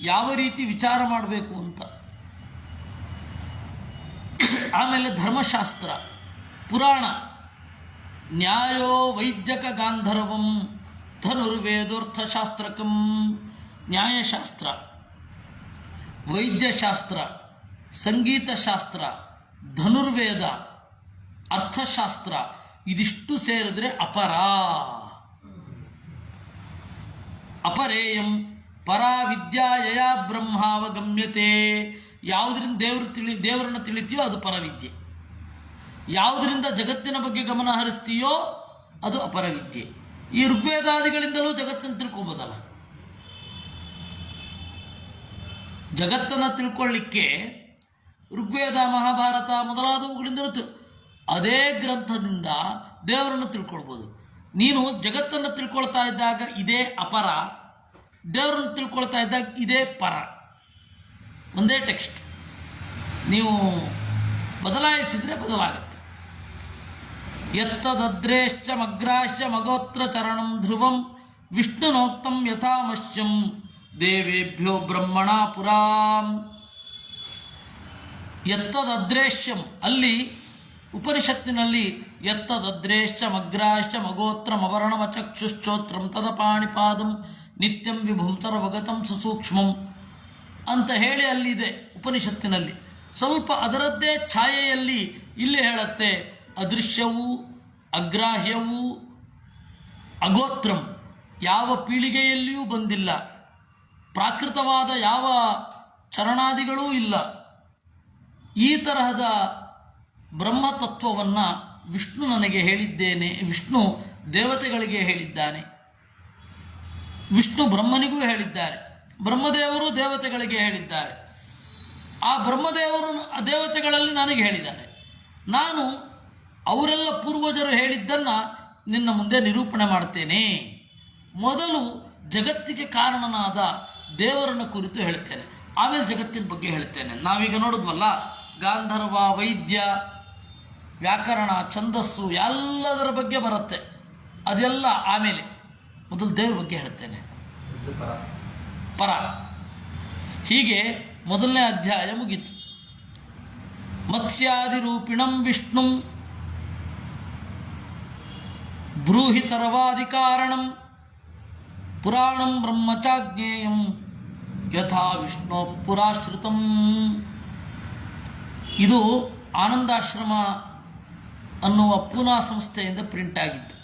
ಯಾವ ರೀತಿ ವಿಚಾರ ಮಾಡಬೇಕು ಅಂತ. ಆಮೇಲೆ ಧರ್ಮಶಾಸ್ತ್ರ, ಪುರಾಣ, ನ್ಯಾಯೋ ವೈದ್ಯಕ ಗಾಂಧರ್ವಂ ಧನುರ್ವೇದೋರ್ಥಶಾಸ್ತ್ರಕಂ. ನ್ಯಾಯಶಾಸ್ತ್ರ, ವೈದ್ಯಶಾಸ್ತ್ರ, ಸಂಗೀತಶಾಸ್ತ್ರ, ಧನುರ್ವೇದ, ಅರ್ಥಶಾಸ್ತ್ರ, ಇದಿಷ್ಟು ಸೇರಿದ್ರೆ ಅಪರ. ಅಪರೇಯಂ ಪರಾ ವಿದ್ಯಾಯ ಬ್ರಹ್ಮಾವಗಮ್ಯತೆ. ಯಾವುದರಿಂದ ದೇವರನ್ನು ತಿಳಿತೀಯೋ ಅದು ಪರವಿದ್ಯೆ. ಯಾವುದರಿಂದ ಜಗತ್ತಿನ ಬಗ್ಗೆ ಗಮನ ಹರಿಸ್ತೀಯೋ ಅದು ಅಪರವಿದ್ಯೆ. ಈ ಋಗ್ವೇದಾದಿಗಳಿಂದಲೂ ಜಗತ್ತನ್ನು ತಿಳ್ಕೊಬೋದಲ್ಲ. ಜಗತ್ತನ್ನು ತಿಳ್ಕೊಳ್ಳಿಕ್ಕೆ ಋಗ್ವೇದ, ಮಹಾಭಾರತ ಮೊದಲಾದವುಗಳಿಂದಲೂ ಅದೇ ಗ್ರಂಥದಿಂದ ದೇವರನ್ನು ತಿಳ್ಕೊಳ್ಬೋದು. ನೀನು ಜಗತ್ತನ್ನು ತಿಳ್ಕೊಳ್ತಾ ಇದ್ದಾಗ ಇದೇ ಅಪರ, ದೇವರನ್ನು ತಿಳ್ಕೊಳ್ತಾ ಇದ್ದಾಗ ಇದೇ ಪರ. ಒಂದೇ ಟೆಕ್ಸ್ಟ್. ನೀವು ಬದಲಾಯಿಸಿದರೆ ಬದಲಾಗುತ್ತೆ. ಯತ್ತದ್ರೇಶ್ಚ ಮಗ್ರಾಶ್ಚ ಮಗೋತ್ರ ಚರಣಂ ಧ್ರುವಂ ವಿಷ್ಣುನೋಕ್ತಂ ಯಥಾಮಶ್ಯಂ ದೇವೇಭ್ಯೋ ಬ್ರಹ್ಮಣ ಪುರಾಂ. ಯತ್ತದ್ರೇಶ್ಯಂ, ಅಲ್ಲಿ ಉಪನಿಷತ್ತಿನಲ್ಲಿ ಯತ್ತದ್ರೇಶ್ಚ ಮಗ್ರಾಶ್ಚ ಮಗೋತ್ರಂ ಅವರ್ಣಮ ಚಕ್ಷುಶ್ಚೋತ್ರಂ ತದಪಾಣಿಪಾದಂ ನಿತ್ಯಂ ವಿಭುಂ ಸರ್ವಗತಂ ಸುಸೂಕ್ಷ್ಮಂ ಅಂತ ಹೇಳಿ ಅಲ್ಲಿದೆ ಉಪನಿಷತ್ತಿನಲ್ಲಿ. ಸ್ವಲ್ಪ ಅದರದ್ದೇ ಛಾಯೆಯಲ್ಲಿ ಇಲ್ಲಿ ಹೇಳುತ್ತೆ ಅದೃಶ್ಯವೂ ಅಗ್ರಾಹ್ಯವೂ ಅಗೋತ್ರಂ, ಯಾವ ಪೀಳಿಗೆಯಲ್ಲಿಯೂ ಬಂದಿಲ್ಲ, ಪ್ರಾಕೃತವಾದ ಯಾವ ಚರಣಾದಿಗಳೂ ಇಲ್ಲ. ಈ ತರಹದ ಬ್ರಹ್ಮತತ್ವವನ್ನು ವಿಷ್ಣು ನನಗೆ ಹೇಳಿದ್ದೇನೆ, ವಿಷ್ಣು ದೇವತೆಗಳಿಗೆ ಹೇಳಿದ್ದಾನೆ, ವಿಷ್ಣು ಬ್ರಹ್ಮನಿಗೂ ಹೇಳಿದ್ದಾರೆ, ಬ್ರಹ್ಮದೇವರು ದೇವತೆಗಳಿಗೆ ಹೇಳಿದ್ದಾರೆ. ಆ ಬ್ರಹ್ಮದೇವರು ದೇವತೆಗಳಲ್ಲಿ ನನಗೆ ಹೇಳಿದ್ದಾರೆ. ನಾನು ಅವರೆಲ್ಲ ಪೂರ್ವಜರು ಹೇಳಿದ್ದನ್ನು ನಿನ್ನ ಮುಂದೆ ನಿರೂಪಣೆ ಮಾಡ್ತೇನೆ. ಮೊದಲು ಜಗತ್ತಿಗೆ ಕಾರಣನಾದ ದೇವರನ್ನು ಕುರಿತು ಹೇಳ್ತೇನೆ, ಆಮೇಲೆ ಜಗತ್ತಿನ ಬಗ್ಗೆ ಹೇಳ್ತೇನೆ. ನಾವೀಗ ನೋಡಿದ್ವಲ್ಲ, ಗಾಂಧರ್ವ, ವೈದ್ಯ, ವ್ಯಾಕರಣ, ಛಂದಸ್ಸು ಎಲ್ಲದರ ಬಗ್ಗೆ ಬರುತ್ತೆ. ಅದೆಲ್ಲ ಆಮೇಲೆ. ಮೊದಲು ದೇವ್ರ ಬಗ್ಗೆ ಹೇಳ್ತೇನೆ, ಪರ. ಹೀಗೆ ಮೊದಲನೇ ಅಧ್ಯಾಯ ಮುಗೀತು. ಮತ್ಸ್ಯಾದಿರೂಪಿಣಂ ವಿಷ್ಣು ಬ್ರೂಹಿ ಸರ್ವಾಧಿಕಾರಣಂ ಪುರಾಣಂ ಬ್ರಹ್ಮಚಾಜ್ಞೇಯಂ ಯಥಾ ವಿಷ್ಣು ಪುರಾಶ್ರಿತಂ. ಇದು ಆನಂದಾಶ್ರಮ ಅನ್ನುವ ಪೂನಾ ಸಂಸ್ಥೆಯಿಂದ ಪ್ರಿಂಟ್ ಆಗಿತ್ತು.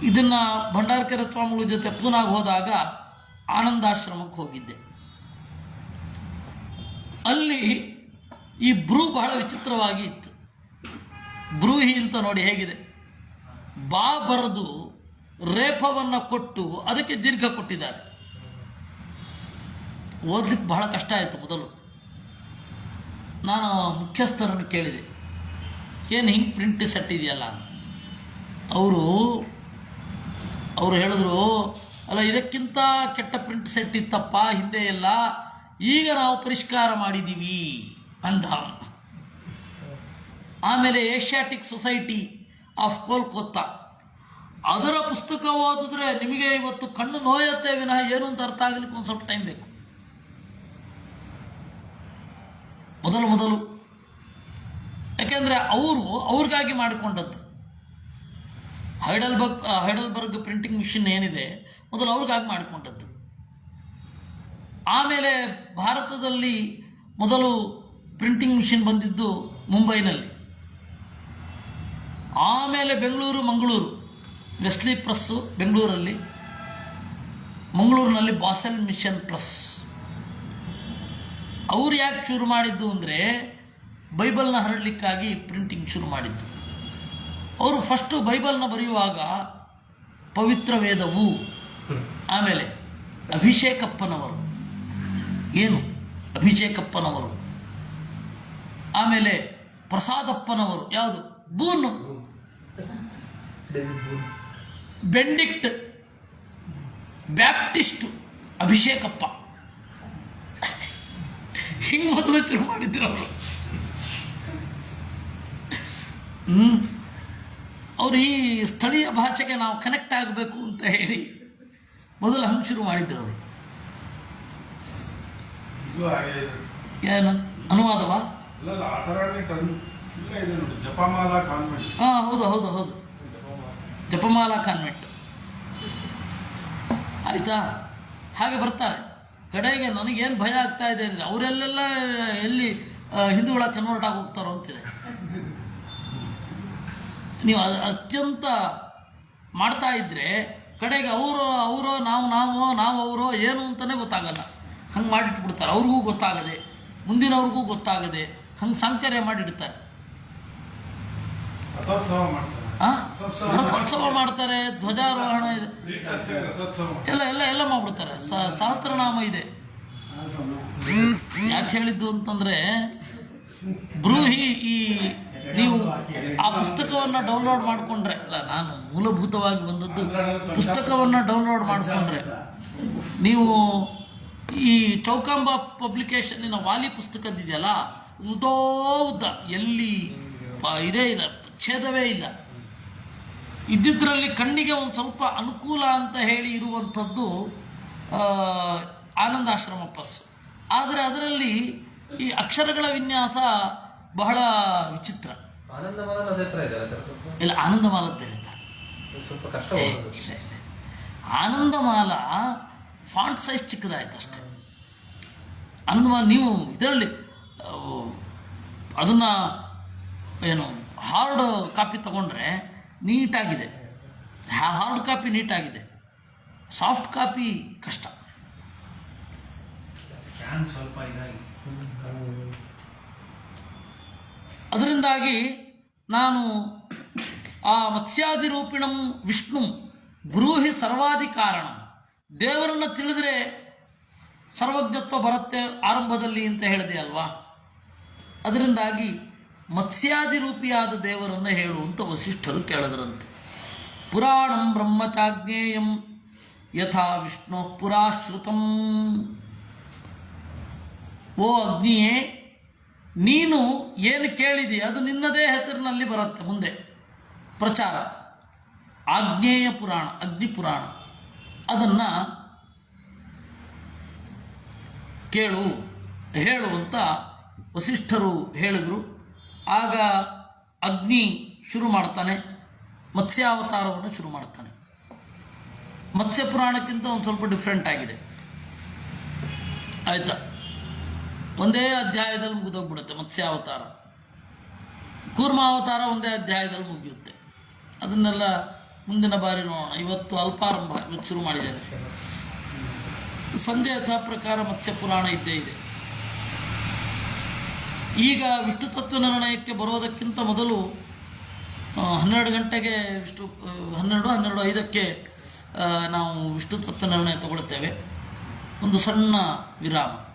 ಇದನ್ನು ಭಂಡಾರಕರ ಸ್ವಾಮಿಗಳ ಜೊತೆ ಪೂನಾಗೆ ಹೋದಾಗ ಆನಂದಾಶ್ರಮಕ್ಕೆ ಹೋಗಿದ್ದೆ. ಅಲ್ಲಿ ಈ ಬ್ರೂ ಬಹಳ ವಿಚಿತ್ರವಾಗಿ ಇತ್ತು. ಬ್ರೂಹಿ ಅಂತ ನೋಡಿ ಹೇಗಿದೆ, ಬಾ ಬರೆದು ರೇಫವನ್ನು ಕೊಟ್ಟು ಅದಕ್ಕೆ ದೀರ್ಘ ಕೊಟ್ಟಿದ್ದಾರೆ. ಓದಲಿಕ್ಕೆ ಬಹಳ ಕಷ್ಟ ಆಯಿತು. ಮೊದಲು ನಾನು ಮುಖ್ಯಸ್ಥರನ್ನು ಕೇಳಿದೆ, ಏನು ಹಿಂಗೆ ಪ್ರಿಂಟ್ ಸೆಟ್ ಇದೆಯಲ್ಲ. ಅವರು ಹೇಳಿದ್ರು, ಅಲ್ಲ ಇದಕ್ಕಿಂತ ಕೆಟ್ಟ ಪ್ರಿಂಟ್ ಸೆಟ್ ಇತ್ತಪ್ಪ ಹಿಂದೆ ಎಲ್ಲ, ಈಗ ನಾವು ಪರಿಷ್ಕಾರ ಮಾಡಿದ್ದೀವಿ ಅಂದ. ಆಮೇಲೆ ಏಷ್ಯಾಟಿಕ್ ಸೊಸೈಟಿ ಆಫ್ ಕೋಲ್ಕತ್ತಾ, ಅದರ ಪುಸ್ತಕ ಓದಿದ್ರೆ ನಿಮಗೆ ಇವತ್ತು ಕಣ್ಣು ನೋಯತ್ತೆ ವಿನಃ ಏನು ಅಂತ ಅರ್ಥ ಆಗಲಿಕ್ಕೆ ಒಂದು ಸ್ವಲ್ಪ ಟೈಮ್ ಬೇಕು. ಮೊದಲು ಯಾಕೆಂದರೆ ಅವ್ರಿಗಾಗಿ ಮಾಡಿಕೊಂಡದ್ದು. ಹೈಡಲ್ಬರ್ಗ್ ಪ್ರಿಂಟಿಂಗ್ ಮಿಷಿನ್ ಏನಿದೆ ಮೊದಲು ಅವ್ರಿಗಾಗಿ ಮಾಡಿಕೊಂಡದ್ದು. ಆಮೇಲೆ ಭಾರತದಲ್ಲಿ ಮೊದಲು ಪ್ರಿಂಟಿಂಗ್ ಮಿಷಿನ್ ಬಂದಿದ್ದು ಮುಂಬೈನಲ್ಲಿ. ಆಮೇಲೆ ಮಂಗಳೂರು ವೆಸ್ಲಿ ಪ್ರೆಸ್ಸು ಬೆಂಗಳೂರಲ್ಲಿ, ಮಂಗಳೂರಿನಲ್ಲಿ ಬಾಸೆಲ್ ಮಿಷನ್ ಪ್ರೆಸ್. ಅವ್ರು ಯಾಕೆ ಶುರು ಮಾಡಿದ್ದು ಅಂದರೆ ಬೈಬಲ್ನ ಹರಡಲಿಕ್ಕಾಗಿ ಪ್ರಿಂಟಿಂಗ್ ಶುರು ಮಾಡಿದ್ದು. ಅವರು ಫಸ್ಟು ಬೈಬಲ್ನ ಬರೆಯುವಾಗ ಪವಿತ್ರ ವೇದವು, ಆಮೇಲೆ ಅಭಿಷೇಕಪ್ಪನವರು, ಅಭಿಷೇಕಪ್ಪನವರು, ಆಮೇಲೆ ಪ್ರಸಾದಪ್ಪನವರು, ಯಾವುದು ಬೂನು, ಬೆಂಡಿಕ್ಟ್, ಬ್ಯಾಪ್ಟಿಸ್ಟು, ಅಭಿಷೇಕಪ್ಪ, ಹಿಂಗೆ ಮೊದಲು ಶುರು ಮಾಡಿದ್ರು ಅವರು. ಅವರು ಈ ಸ್ಥಳೀಯ ಭಾಷೆಗೆ ನಾವು ಕನೆಕ್ಟ್ ಆಗಬೇಕು ಅಂತ ಹೇಳಿ ಮೊದಲು ಹಂಗೆ ಶುರು ಮಾಡಿದ್ರು ಅವರು. ಏನು ಅನುವಾದವಾ? ಹಾಂ, ಹೌದು, ಜಪಮಾಲಾ ಕಾನ್ವೆಂಟ್. ಆಯಿತಾ? ಹಾಗೆ ಬರ್ತಾರೆ. ಕಡೆಗೆ ನನಗೇನು ಭಯ ಆಗ್ತಾ ಇದೆ ಅಂದರೆ ಅವರೆಲ್ಲೆಲ್ಲ ಎಲ್ಲಿ ಹಿಂದೂಗಳ ಕನ್ವರ್ಟ್ ಆಗಿ ಹೋಗ್ತಾರೋ ಅಂತಿದೆ. ನೀವು ಅತ್ಯಂತ ಮಾಡ್ತಾ ಇದ್ದರೆ ಕಡೆಗೆ ಅವರು ನಾವು ಅವರೋ ಏನು ಅಂತಲೇ ಗೊತ್ತಾಗಲ್ಲ. ಹಂಗೆ ಮಾಡಿಟ್ಬಿಡ್ತಾರೆ. ಅವ್ರಿಗೂ ಗೊತ್ತಾಗದೆ, ಮುಂದಿನವ್ರಿಗೂ ಗೊತ್ತಾಗದೆ ಹಂಗೆ ಸಂಕರ್ಯ ಮಾಡಿಡ್ತಾರೆ. ರಥೋತ್ಸವ ಮಾಡ್ತಾರೆ, ಧ್ವಜಾರೋಹಣ ಇದೆ, ಎಲ್ಲ ಮಾಡ್ಬಿಡ್ತಾರೆ. ಸಹಸ್ರನಾಮ ಇದೆ. ಯಾಕೆ ಹೇಳಿದ್ದು ಅಂತಂದರೆ ಬ್ರೂಹಿ, ನೀವು ಆ ಪುಸ್ತಕವನ್ನು ಡೌನ್ಲೋಡ್ ಮಾಡಿಕೊಂಡ್ರೆ, ಅಲ್ಲ ನಾನು ಮೂಲಭೂತವಾಗಿ ಬಂದದ್ದು ಪುಸ್ತಕವನ್ನು ಡೌನ್ಲೋಡ್ ಮಾಡಿಕೊಂಡ್ರೆ, ನೀವು ಈ ಚೌಕಾಂಬ ಪಬ್ಲಿಕೇಶನ್ನಿನ ವಾಲಿ ಪುಸ್ತಕದಿದೆಯಲ್ಲ, ಉದ್ದ ಎಲ್ಲಿ ಇದೇ ಇಲ್ಲ, ಛೇದವೇ ಇಲ್ಲ. ಇದ್ದಿದ್ದರಲ್ಲಿ ಕಣ್ಣಿಗೆ ಒಂದು ಸ್ವಲ್ಪ ಅನುಕೂಲ ಅಂತ ಹೇಳಿ ಇರುವಂಥದ್ದು ಆನಂದಾಶ್ರಮ ಪ್ರೆಸ್. ಆದರೆ ಅದರಲ್ಲಿ ಈ ಅಕ್ಷರಗಳ ವಿನ್ಯಾಸ ಬಹಳ ವಿಚಿತ್ರ. ಇಲ್ಲ, ಆನಂದಮಾಲದ್ದೇ ಇರ್ತಾರೆ. ಇಲ್ಲ, ಆನಂದಮಾಲ ಫಾಂಟ್ ಸೈಜ್ ಚಿಕ್ಕದಾಯ್ತು ಅಷ್ಟೆ. ಆನಂದಮಾಲ ನೀವು ಇದರಲ್ಲಿ ಅದನ್ನು ಹಾರ್ಡ್ ಕಾಪಿ ತಗೊಂಡ್ರೆ ನೀಟಾಗಿದೆ, ಹಾರ್ಡ್ ಕಾಪಿ ನೀಟಾಗಿದೆ, ಸಾಫ್ಟ್ ಕಾಪಿ ಕಷ್ಟ. ಅದರಿಂದಾಗಿ ನಾನು ಆ ಮತ್ಸ್ಯಾದಿರೂಪಿಣಂ ವಿಷ್ಣು ಬ್ರೂಹಿ ಸರ್ವಾದಿ ಕಾರಣ, ದೇವರನ್ನು ತಿಳಿದರೆ ಸರ್ವಜ್ಞತ್ವ ಬರುತ್ತೆ ಆರಂಭದಲ್ಲಿ ಅಂತ ಹೇಳಿದೆ ಅಲ್ವಾ. ಅದರಿಂದಾಗಿ ಮತ್ಸ್ಯಾದಿರೂಪಿಯಾದ ದೇವರನ್ನು ಹೇಳುವಂಥ ವಸಿಷ್ಠರು ಕೇಳಿದ್ರಂತೆ. ಪುರಾಣಂ ಬ್ರಹ್ಮಚಾಜ್ಞೇಯಂ ಯಥಾ ವಿಷ್ಣು ಪುರಾಶ್ರುತಂ. ಓ ಅಗ್ನಿಯೇ, ನೀನು ಏನು ಕೇಳಿದಿ ಅದು ನಿನ್ನದೇ ಹೆಸರಿನಲ್ಲಿ ಬರುತ್ತೆ ಮುಂದೆ ಪ್ರಚಾರ. ಆಗ್ನೇಯ ಪುರಾಣ, ಅಗ್ನಿ ಪುರಾಣ, ಅದನ್ನು ಹೇಳು ಅಂತ ವಸಿಷ್ಠರು ಹೇಳಿದರು. ಆಗ ಅಗ್ನಿ ಶುರು ಮಾಡ್ತಾನೆ, ಮತ್ಸ್ಯಾವತಾರವನ್ನು ಶುರು ಮಾಡ್ತಾನೆ. ಮತ್ಸ್ಯ ಪುರಾಣಕ್ಕಿಂತ ಒಂದು ಸ್ವಲ್ಪ ಡಿಫ್ರೆಂಟ್ ಆಗಿದೆ. ಆಯಿತಾ? ಒಂದೇ ಅಧ್ಯಾಯದಲ್ಲಿ ಮುಗಿದೋಗ್ಬಿಡುತ್ತೆ ಮತ್ಸ್ಯಾವತಾರ. ಕೂರ್ಮಾವತಾರ ಒಂದೇ ಅಧ್ಯಾಯದಲ್ಲಿ ಮುಗಿಯುತ್ತೆ. ಅದನ್ನೆಲ್ಲ ಮುಂದಿನ ಬಾರಿ ನೋಡೋಣ. ಇವತ್ತು ಅಲ್ಪಾರಂಭ, ಇವತ್ತು ಶುರು ಮಾಡಿದ್ದೇನೆ. ಸಂಜೆ ಯಥಾ ಪ್ರಕಾರ ಮತ್ಸ್ಯ ಪುರಾಣ ಇದ್ದೇ ಇದೆ. ಈಗ ವಿಷ್ಣು ತತ್ವ ನಿರ್ಣಯಕ್ಕೆ ಬರೋದಕ್ಕಿಂತ ಮೊದಲು 12 ಗಂಟೆಗೆ 12:05 ನಾವು ವಿಷ್ಣು ತತ್ವ ನಿರ್ಣಯ ತಗೊಳ್ತೇವೆ. ಒಂದು ಸಣ್ಣ ವಿರಾಮ.